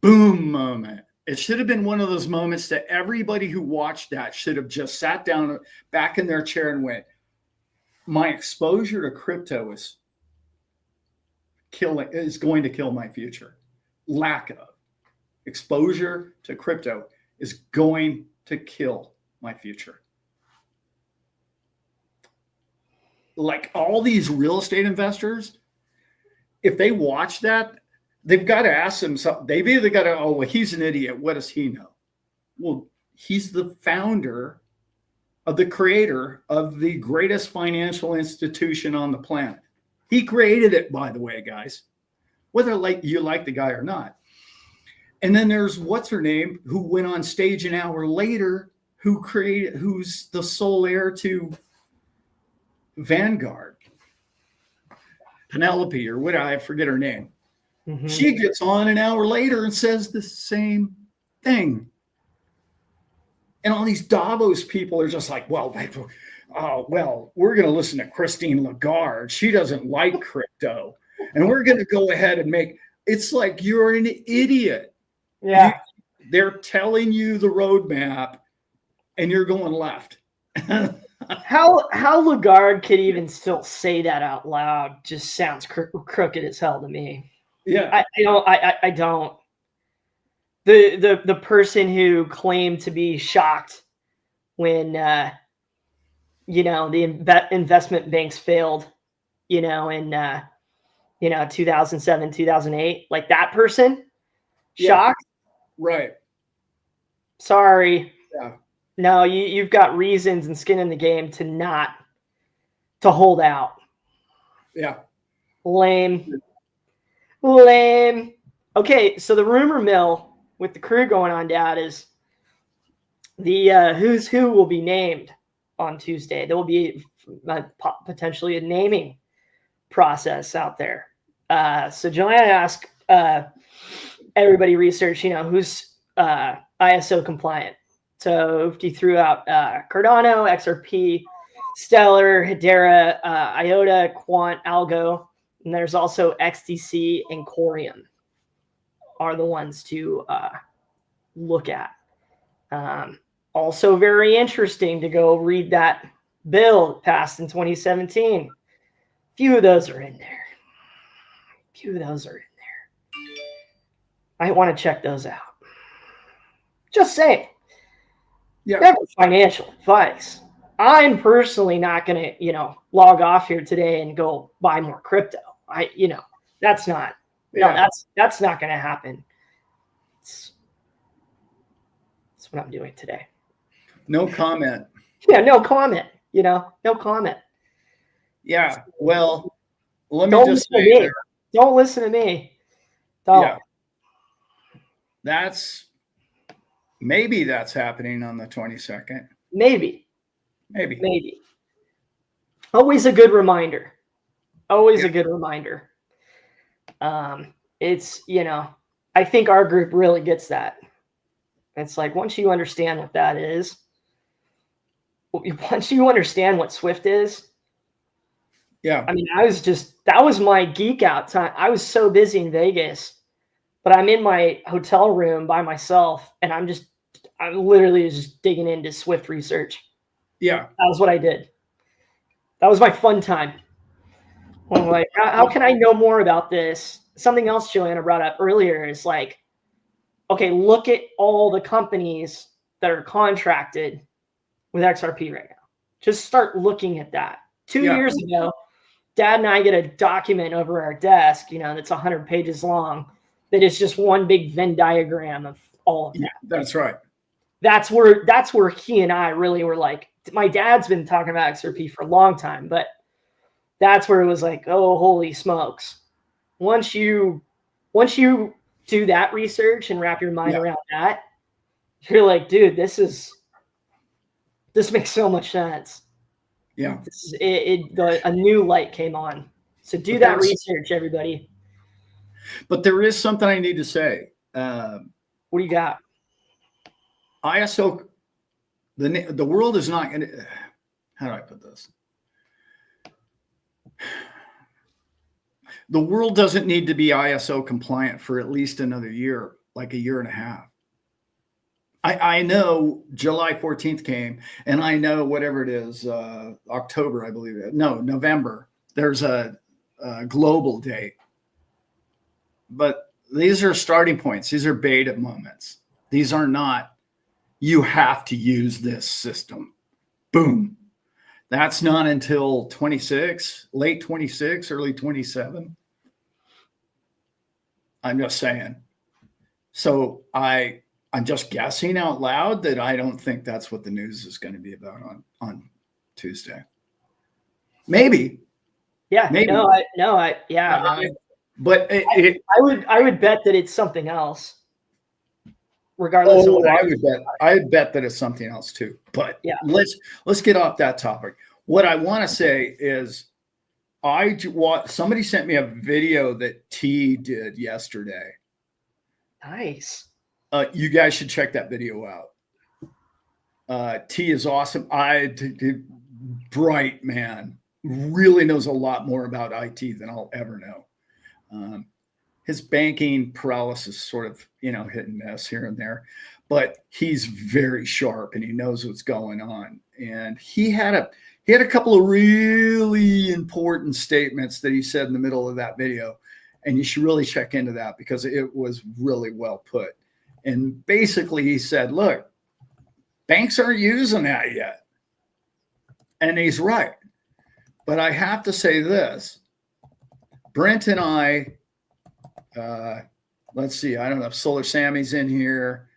boom moment. It should have been one of those moments that everybody who watched that should have just sat down back in their chair and went, my exposure to crypto is going to kill my future. Lack of exposure to crypto is going to kill my future. Like all these real estate investors, if they watch that, they've got to ask themselves, they've either got to, oh, well, he's an idiot. What does he know? Well, he's the founder of the creator of the greatest financial institution on the planet. He created it, by the way, guys, whether you like the guy or not. And then there's what's her name, who went on stage an hour later, who's the sole heir to Vanguard, Penelope, or what, I forget her name. Mm-hmm. She gets on an hour later and says the same thing. And all these Davos people are just like, well, we're going to listen to Christine Lagarde. She doesn't like crypto. And we're going to go ahead and it's like you're an idiot. Yeah. They're telling you the roadmap and you're going left. How Lagarde could even still say that out loud just sounds crooked as hell to me. Yeah. I don't. The person who claimed to be shocked when the investment banks failed, in 2007, 2008, like that person, shocked. Right. Sorry. Yeah. No, you've got reasons and skin in the game to hold out. Yeah. Lame. Okay, so the rumor mill with the crew going on, Dad, is the who's who will be named on Tuesday. There will be potentially a naming process out there. So Joanna asked everybody research, who's ISO compliant. So he threw out Cardano, XRP, Stellar, Hedera, IOTA, Quant, Algo, and there's also XTC and Corium are the ones to look at. Also very interesting to go read that bill passed in 2017. Few of those are in there. Might want to check those out. Just saying. Yeah. Never financial advice. I'm personally not going to, log off here today and go buy more crypto. That's not. Yeah. No, that's not going to happen. That's what I'm doing today. No comment. Yeah, no comment. No comment. Yeah. Well, let me just say, don't listen to me. Don't. Yeah. Maybe that's happening on the 22nd. Maybe. Always a good reminder. A good reminder. It's, I think our group really gets that. It's like, once you understand what that is, once you understand what Swift is. Yeah. I mean, that was my geek out time. I was so busy in Vegas but I'm in my hotel room by myself, and I'm literally just digging into Swift research. Yeah. That was what I did. That was my fun time. I'm like, how can I know more about this? Something else Joanna brought up earlier is like, okay, look at all the companies that are contracted with XRP right now. Just start looking at that. 2 years ago, Dad and I get a document over our desk, that's 100 pages long, that is just one big Venn diagram of all of that. Yeah, that's right. That's where he and I really were like, my dad's been talking about XRP for a long time, but that's where it was like, oh, holy smokes. Once you do that research and wrap your mind around that, you're like, dude, this makes so much sense. Yeah. A new light came on. So do that research, everybody. But there is something I need to say. What do you got? ISO, the world is not going to, how do I put this? The world doesn't need to be ISO compliant for at least another year, like a year and a half. I know July 14th came, and I know whatever it is, October, I believe it. No, November. There's a global date. But these are starting points. These are beta moments. These are not, you have to use this system. Boom. That's not until 26, late 26, early 27. I'm just saying. So I'm just guessing out loud that I don't think that's what the news is going to be about on Tuesday. Maybe. Yeah. Maybe. But I would bet that it's something else. Regardless of what I would bet that it's something else too. But yeah, let's get off that topic. What I want to say is somebody sent me a video that T did yesterday. Nice. You guys should check that video out. T is awesome. Bright man, really knows a lot more about IT than I'll ever know. His banking paralysis sort of, hit and miss here and there, but he's very sharp and he knows what's going on. And he had a couple of really important statements that he said in the middle of that video. And you should really check into that because it was really well put. And basically he said, look, banks aren't using that yet. And he's right. But I have to say this, Brent and I, let's see, I don't know if Solar Sammy's in here.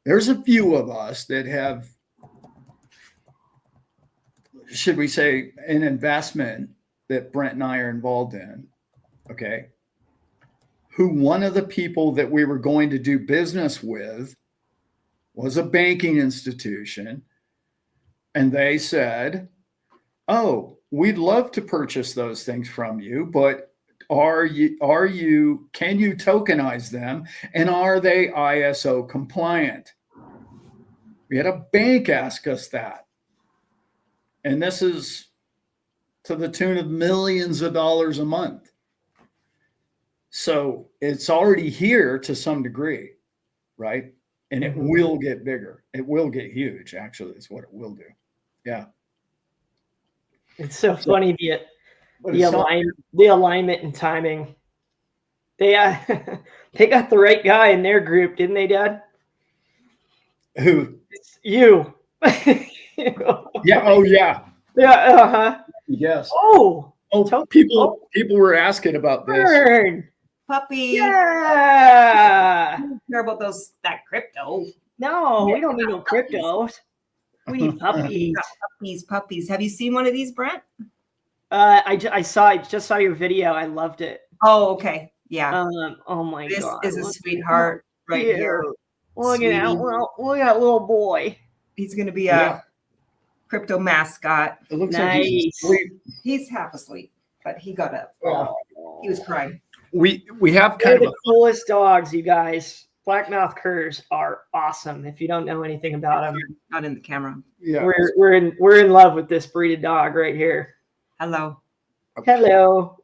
There's a few of us that have, should we say, an investment that Brent and I are involved in. Okay. Who one of the people that we were going to do business with was a banking institution. And they said, oh, we'd love to purchase those things from you, but can you tokenize them? And are they ISO compliant? We had a bank ask us that. And this is to the tune of millions of dollars a month. So it's already here to some degree, right? And it will get bigger. It will get huge, actually, is what it will do. Yeah. It's so funny, the alignment and timing. They got the right guy in their group, didn't they, Dad? Who? It's you. Yeah. Oh, yeah. Yeah. Uh-huh. Yes. Oh. People were asking about this. Burn. Puppy. Yeah. I don't care about that crypto. No, we don't need no cryptos. We need puppies. Puppies. Have you seen one of these, Brent? I just saw your video. I loved it. Oh, okay. Yeah. Oh my God. This is a sweetheart right here. Look at that. Look at that little boy. He's going to be a crypto mascot. It looks nice. like he's asleep. He's half asleep, but he got up. He was crying. We have They're kind of the coolest dogs, you guys. Blackmouth curs are awesome. If you don't know anything about them, not in the camera. Yeah, we're in love with this breed of dog right here. Hello. Hello.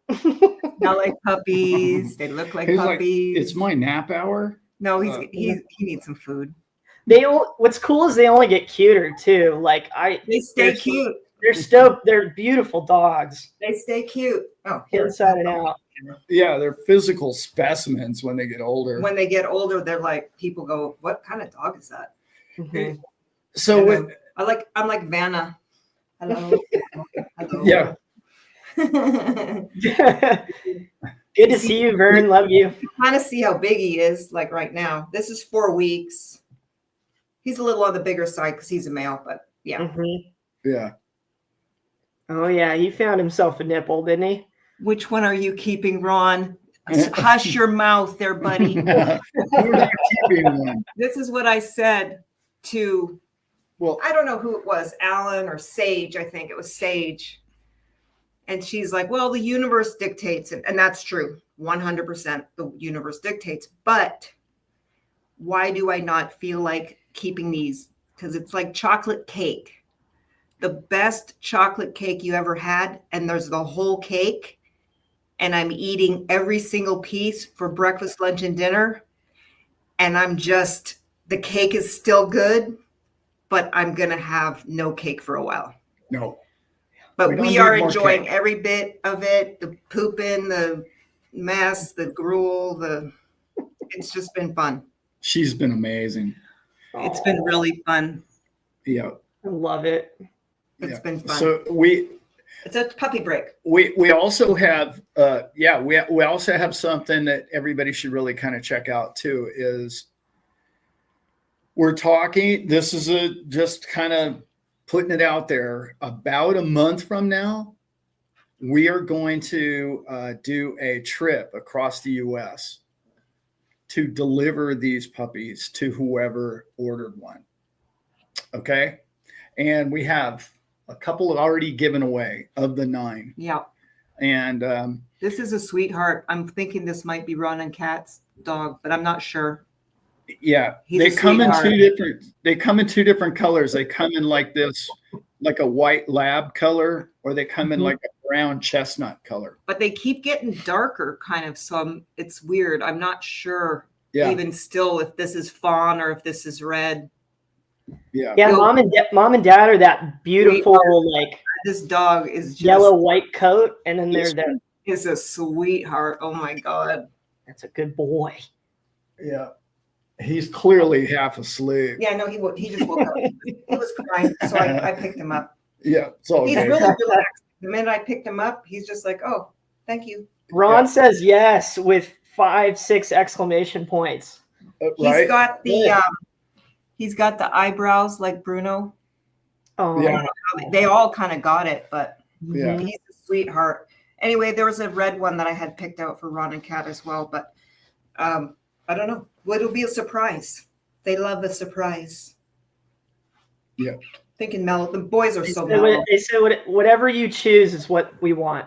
smell like puppies. They look like He's puppies. like, it's my nap hour. No, he needs some food. What's cool is they only get cuter too. Like They stay cute. They're beautiful dogs. They stay cute. Oh, here. Inside and out. Yeah, they're physical specimens when they get older. When they get older, they're like, people go, what kind of dog is that? Mhm. So I'm like Vanna. Hello. Hello. yeah. Good to see you, Vern. Love you. Kind of see how big he is, like right now. This is 4 weeks. He's a little on the bigger side because he's a male, but yeah. Mhm. Yeah. Oh yeah, he found himself a nipple, didn't he? Which one are you keeping, Ron? Hush your mouth there, buddy. Who are you keeping one? This is what I said to, Well, I don't know who it was, Alan or Sage. I think it was Sage. And she's like, well, the universe dictates it. And that's true. 100% the universe dictates. But why do I not feel like keeping these? Because it's like chocolate cake. The best chocolate cake you ever had. And there's the whole cake. And I'm eating every single piece for breakfast, lunch, and dinner. And the cake is still good, but I'm going to have no cake for a while. no. But We we don't are need more enjoying cake. every bit of it, the pooping, the mess, the gruel, it's just been fun. She's been amazing. It's been really fun. Yeah. I love it. It's been fun. So It's a puppy break. we also have we also have something that everybody should really kind of check out too is we're talking, this is just kind of putting it out there, about a month from now, we are going to do a trip across the US to deliver these puppies to whoever ordered one. Okay. And we have a couple already given away of the 9. Yeah. And This is a sweetheart. I'm thinking this might be Ron and Kat's dog, but I'm not sure. yeah, He's they a come in sweetheart. they come in 2 different colors. They come in like this, like a white lab color, or they come in Mhm. like a brown chestnut color. But they keep getting darker kind of. So it's weird. I'm not sure Yeah. even still if this is fawn or if this is red. Yeah. Yeah, Yo. mom and dad are that beautiful like This dog is just yellow white coat, and then Yes. they're the is a sweetheart. Oh my God. that's a good boy. Yeah. He's clearly half asleep. Yeah, no, he just woke up. He was crying, so I picked him up. Yeah. It's all He's good. really relaxed. The minute I picked him up, he's just like, oh, thank you. Ron says yes with 5-6 exclamation points. Right? He's got the eyebrows like Bruno. Oh, Yeah. They all kind of got it, but Yeah. mhm. he's a sweetheart. Anyway, there was a red one that I had picked out for Ron and Kat as well, but I don't know. Well, it'll be a surprise. They love a surprise. Yeah. Thinking mellow. The boys are so They mellow. said whatever you choose is what we want.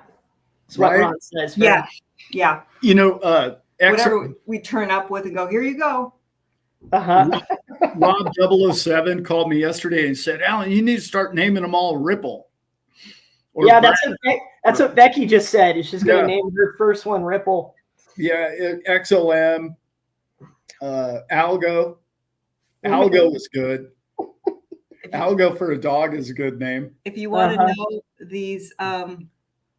That's what Right? Ron says. Yeah. Yeah. You know, Whatever we turn up with and go, here you go. Uh-huh. Rob 007 called me yesterday and said, Alan, you need to start naming them all Ripple. Or Yeah, Brad. that's what Becky just said. She's going to Yeah. name her first one Ripple. Yeah, XLM, Algo. Algo is good. Algo for a dog is a good name. If you want to Uh-huh. know these,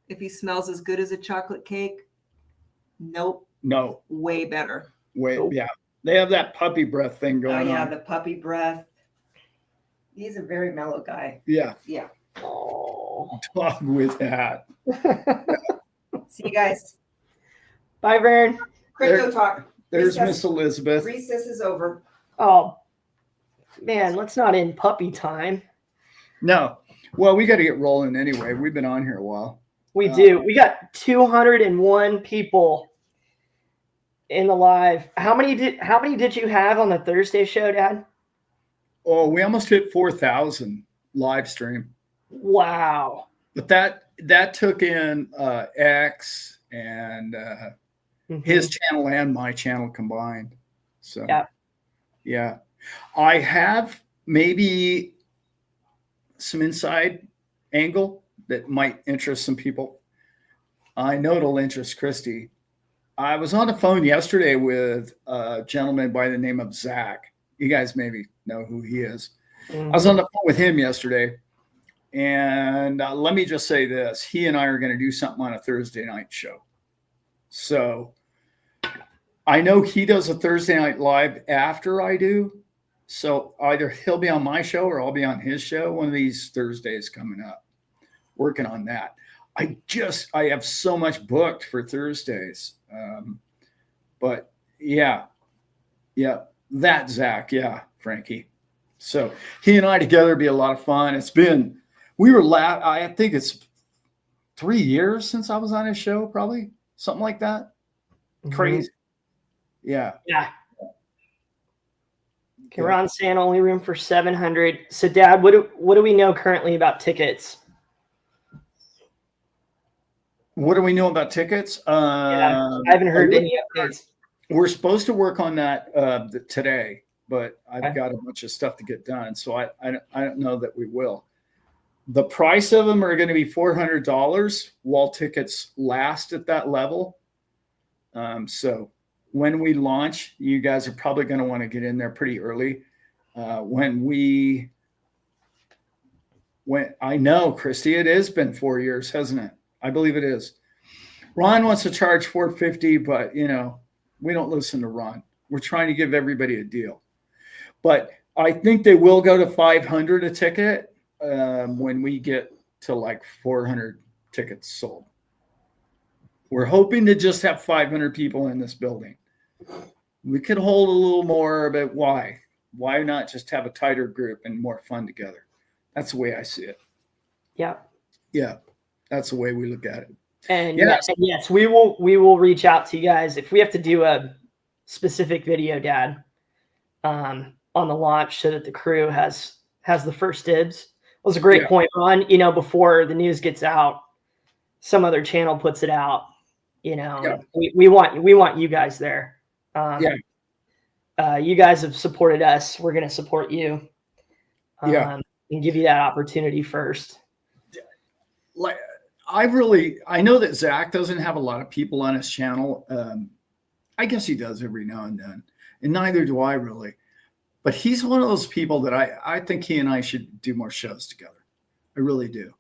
if he smells as good as a chocolate cake, nope, No, way better. wait, Nope. yeah. They have that puppy breath thing Oh going yeah, on. the puppy breath. He's a very mellow guy. Yeah, Yeah. Oh. dog with that. See you guys. Bye, Vern. Crypto talk. There's Recess. Miss Elizabeth. Recess is over. Oh, man, let's not end puppy time. No, well, we got to get rolling anyway. We've been on here a while. We do. We got 201 people in the live. How many did you have on the Thursday show, Dad? Oh, we almost hit 4,000 live stream. Wow. But that took in X and his channel and my channel combined. So yeah. I have maybe some inside angle that might interest some people. I know it'll interest Christy. I was on the phone yesterday with a gentleman by the name of Zach. You guys maybe know who he is. I was on the phone with him yesterday, and let me just say this. He and I are going to do something on a Thursday night show. So I know he does a Thursday night live after I do. So either he'll be on my show or I'll be on his show one of these Thursdays coming up. Working on that. I have so much booked for Thursdays. But yeah, that Zach. Yeah, Frankie. So he and I together would be a lot of fun. I think it's 3 years since I was on his show, probably something like that. Crazy. Yeah. Okay, Ron saying only room for 700. So, Dad, what do we know currently about tickets? What do we know about tickets? I haven't heard any updates. We're supposed to work on that today, but I've got a bunch of stuff to get done, so I don't know that we will. The price of them are going to be $400 while tickets last at that level. So when we launch, you guys are probably going to want to get in there pretty early. When I know, Christy, it has been 4 years, hasn't it? I believe it is. Ron wants to charge $450, but we don't listen to Ron. We're trying to give everybody a deal. But I think they will go to $500 a ticket when we get to like 400 tickets sold. We're hoping to just have 500 people in this building. We could hold a little more, but why? Why not just have a tighter group and more fun together? That's the way I see it. Yeah. Yeah. That's the way we look at it. And yes, we will reach out to you guys if we have to do a specific video, Dad, on the launch so that the crew has the first dibs. It was a great point, Ron. Before the news gets out, some other channel puts it out. We want you guys there. You guys have supported us. We're going to support you. And give you that opportunity first. I know that Zach doesn't have a lot of people on his channel. I guess he does every now and then, and neither do I really. But he's one of those people that I think he and I should do more shows together. I really do.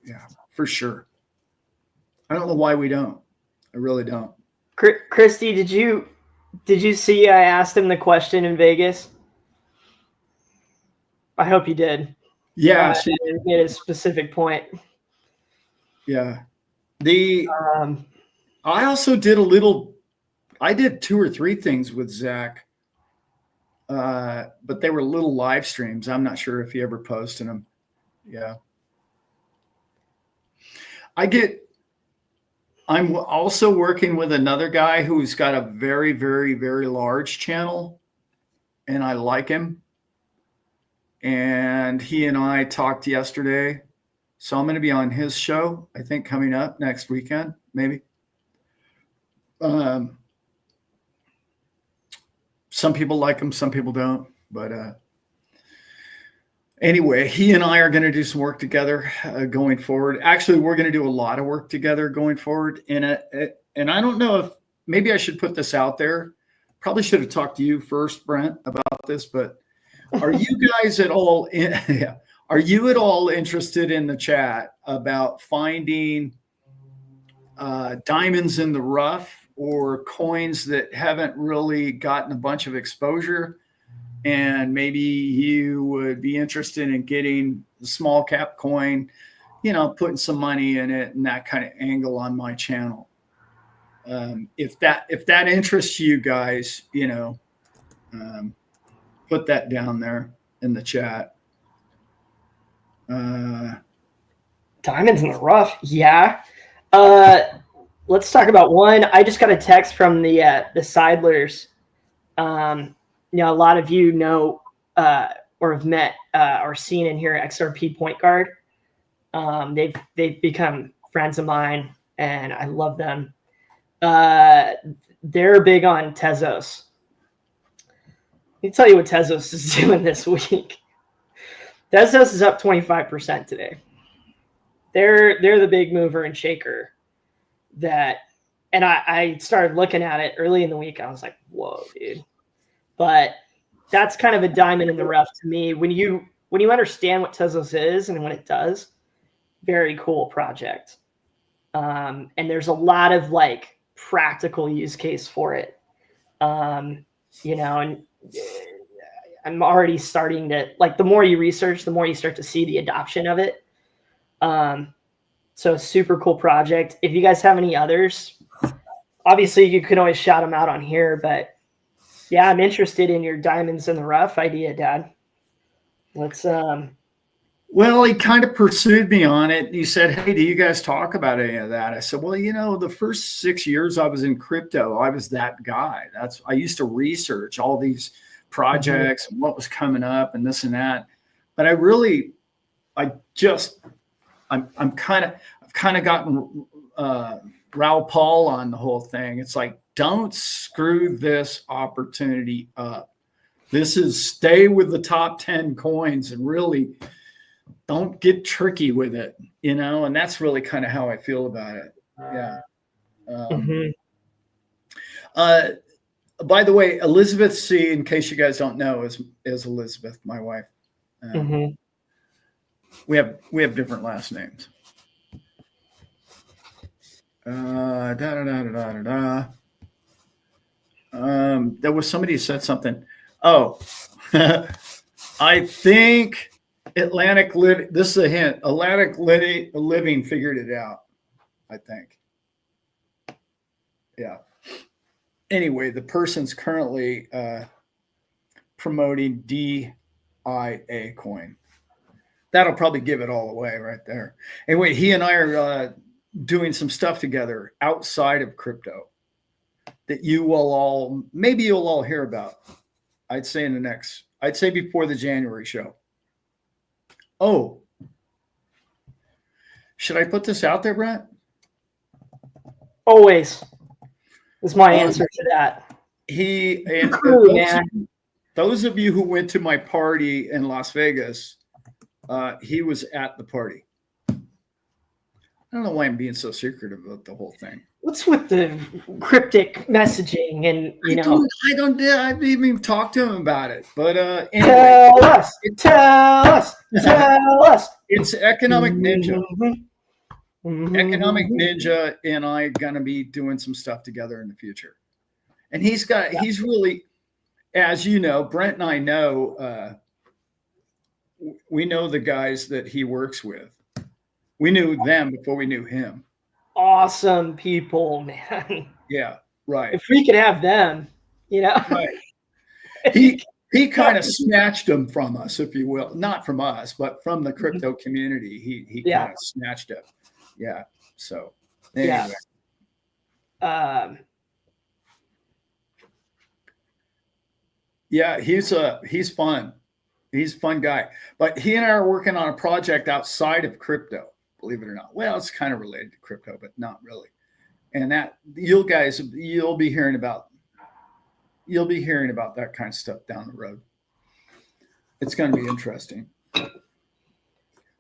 Yeah, for sure. I don't know why we don't. I really don't. Christy, did you see I asked him the question in Vegas? I hope you did. Yeah. She made a specific point. Yeah. I also did I did 2 or 3 things with Zach, but they were little live streams. I'm not sure if he ever posted them. Yeah. I'm also working with another guy who's got a very, very, very large channel, and I like him. And he and I talked yesterday. So I'm going to be on his show, I think, coming up next weekend, maybe. Some people like him, some people don't. But anyway, he and I are going to do some work together going forward. Actually, we're going to do a lot of work together going forward. And I don't know if maybe I should put this out there. Probably should have talked to you first, Brent, about this. But are you guys at all Are you at all interested in the chat about finding diamonds in the rough or coins that haven't really gotten a bunch of exposure? And maybe you would be interested in getting the small cap coin, putting some money in it and that kind of angle on my channel. If that interests you guys, put that down there in the chat. Diamonds in the rough. Yeah. Let's talk about one. I just got a text from the Seidlers. A lot of you know or have met or seen in here XRP Point Guard. They've become friends of mine, and I love them. They're big on Tezos. Let me tell you what Tezos is doing this week. Tezos is up 25% today. They're the big mover and shaker and I started looking at it early in the week. I was like, whoa, dude. But that's kind of a diamond in the rough to me. When you understand what Tezos is and what it does, very cool project. And there's a lot of like practical use case for it. And I'm already starting to, like, the more you research, the more you start to see the adoption of it. So super cool project. If you guys have any others, obviously you can always shout them out on here, but yeah, I'm interested in your diamonds in the rough idea, Dad. Let's Well, he kind of pursued me on it. He said, hey, do you guys talk about any of that? I said, well, the first 6 years I was in crypto, I was that guy. I used to research all these projects and what was coming up and this and that. But I've kind of gotten Raoul Paul on the whole thing. It's like, don't screw this opportunity up. This is stay with the top 10 coins and really don't get tricky with it, and that's really kind of how I feel about it. Yeah. By the way, Elizabeth C, in case you guys don't know, is Elizabeth, my wife. We have different last names. There was somebody who said something. Oh, I think Atlantic Living. This is a hint. Atlantic Living figured it out, I think. Yeah. Anyway, the person's currently promoting DIA coin. That'll probably give it all away right there. Anyway, he and I are doing some stuff together outside of crypto that you'll all hear about. I'd say before the January show. Oh, should I put this out there, Brent? Always. Is my answer to that. Those of you who went to my party in Las Vegas, he was at the party. I don't know why I'm being so secretive about the whole thing. What's with the cryptic messaging and I haven't even talked to him about it. But anyway, tell us. It's Economic Ninja. Economic Ninja and I are gonna be doing some stuff together in the future. And he's really, as you know, Brent and I know, we know the guys that he works with. We knew them before we knew him. Awesome people, man. Yeah, right. If we could have them, Right. He kind of snatched them from us, if you will. Not from us, but from the crypto community. He kind of snatched it. Yeah. So anyway. Yeah, he's fun. He's a fun guy. But he and I are working on a project outside of crypto, believe it or not. Well, it's kind of related to crypto, but not really. And that you'll be hearing about that kind of stuff down the road. It's going to be interesting.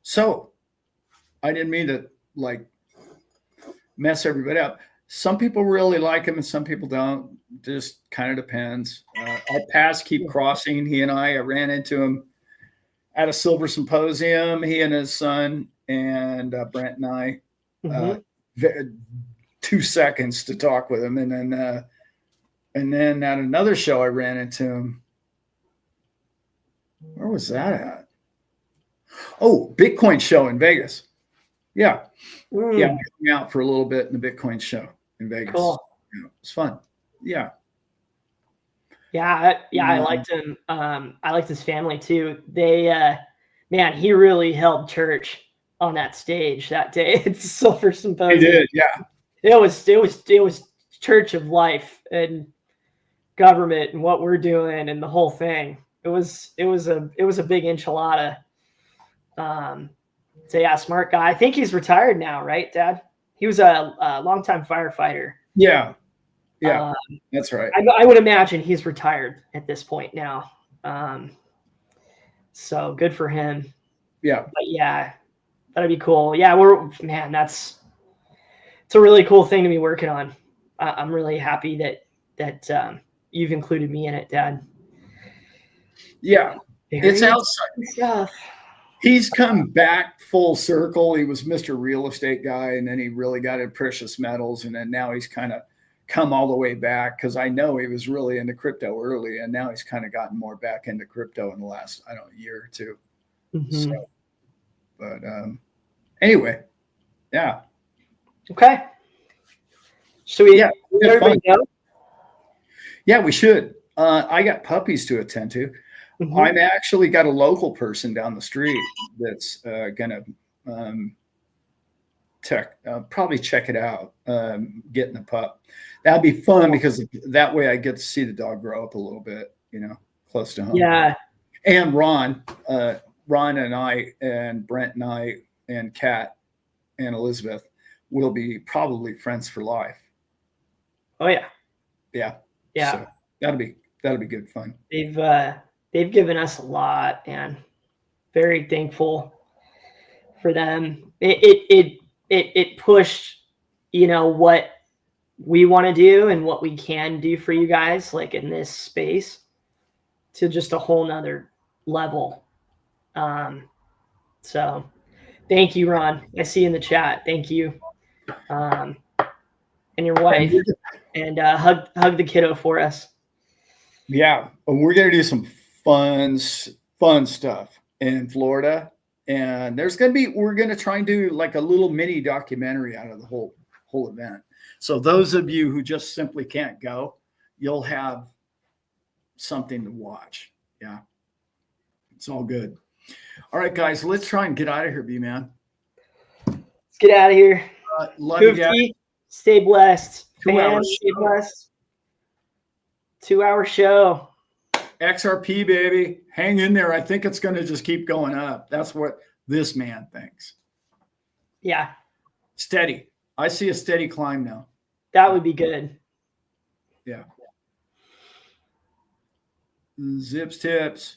So I didn't mean to mess everybody up. Some people really like him and some people don't. Just kind of depends. Our paths keep crossing. He and I ran into him at a silver symposium, he and his son, and Brent and I, 2 seconds to talk with him. And then at another show, I ran into him. Where was that at? Oh, Bitcoin show in Vegas. Yeah. Yeah. We hung out for a little bit in the Bitcoin show in Vegas. Cool. Yeah, it was fun. Yeah. Yeah. I liked him. I liked his family too. They, man, he really held church on that stage that day. It's a silver symposium. He did. Yeah. It was church of life and government and what we're doing and the whole thing. It was a big enchilada. So yeah, smart guy. I think he's retired now, right, Dad? He was a longtime firefighter. Yeah. Yeah, that's right. I would imagine he's retired at this point now. So good for him. Yeah. But yeah, that'd be cool. Yeah, that's it's a really cool thing to be working on. I'm really happy that you've included me in it, Dad. Yeah, it's outside stuff. He's come back full circle. He was Mr. Real Estate guy, and then he really got into precious metals, and then now he's kind of come all the way back, because I know he was really into crypto early, and now he's kind of gotten more back into crypto in the last, I don't know, year or two. Mm-hmm. So, but anyway, yeah. Okay. Should we let everybody go? Yeah, we should. I got puppies to attend to. Mm-hmm. I've actually got a local person down the street that's gonna probably check it out, getting a pup. That'd be fun, because that way I get to see the dog grow up a little bit, close to home. Yeah. And Ron and I and Brent and I and Kat and Elizabeth will be probably friends for life. Oh yeah. Yeah. Yeah. So that'll be good fun. They've given us a lot, and very thankful for them. It pushed, what we want to do and what we can do for you guys, like in this space, to just a whole nother level. So thank you, Ron. I see you in the chat. Thank you. And your wife, and hug the kiddo for us. Yeah. We're going to do some fun stuff in Florida. And we're going to try and do like a little mini documentary out of the whole event. So those of you who just simply can't go, you'll have something to watch. Yeah. It's all good. All right, guys, let's try and get out of here, B-Man. Let's get out of here. Love you guys. Stay blessed. 2 hours. Stay blessed. 2-hour show. XRP, baby. Hang in there. I think it's going to just keep going up. That's what this man thinks. Yeah. Steady. I see a steady climb now. That would be good. Yeah. Zips tips.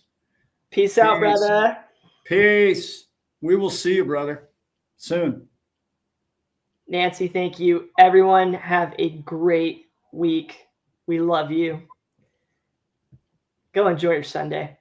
Peace out, brother. Peace. We will see you, brother, soon. Nancy, thank you. Everyone, have a great week. We love you. Go enjoy your Sunday.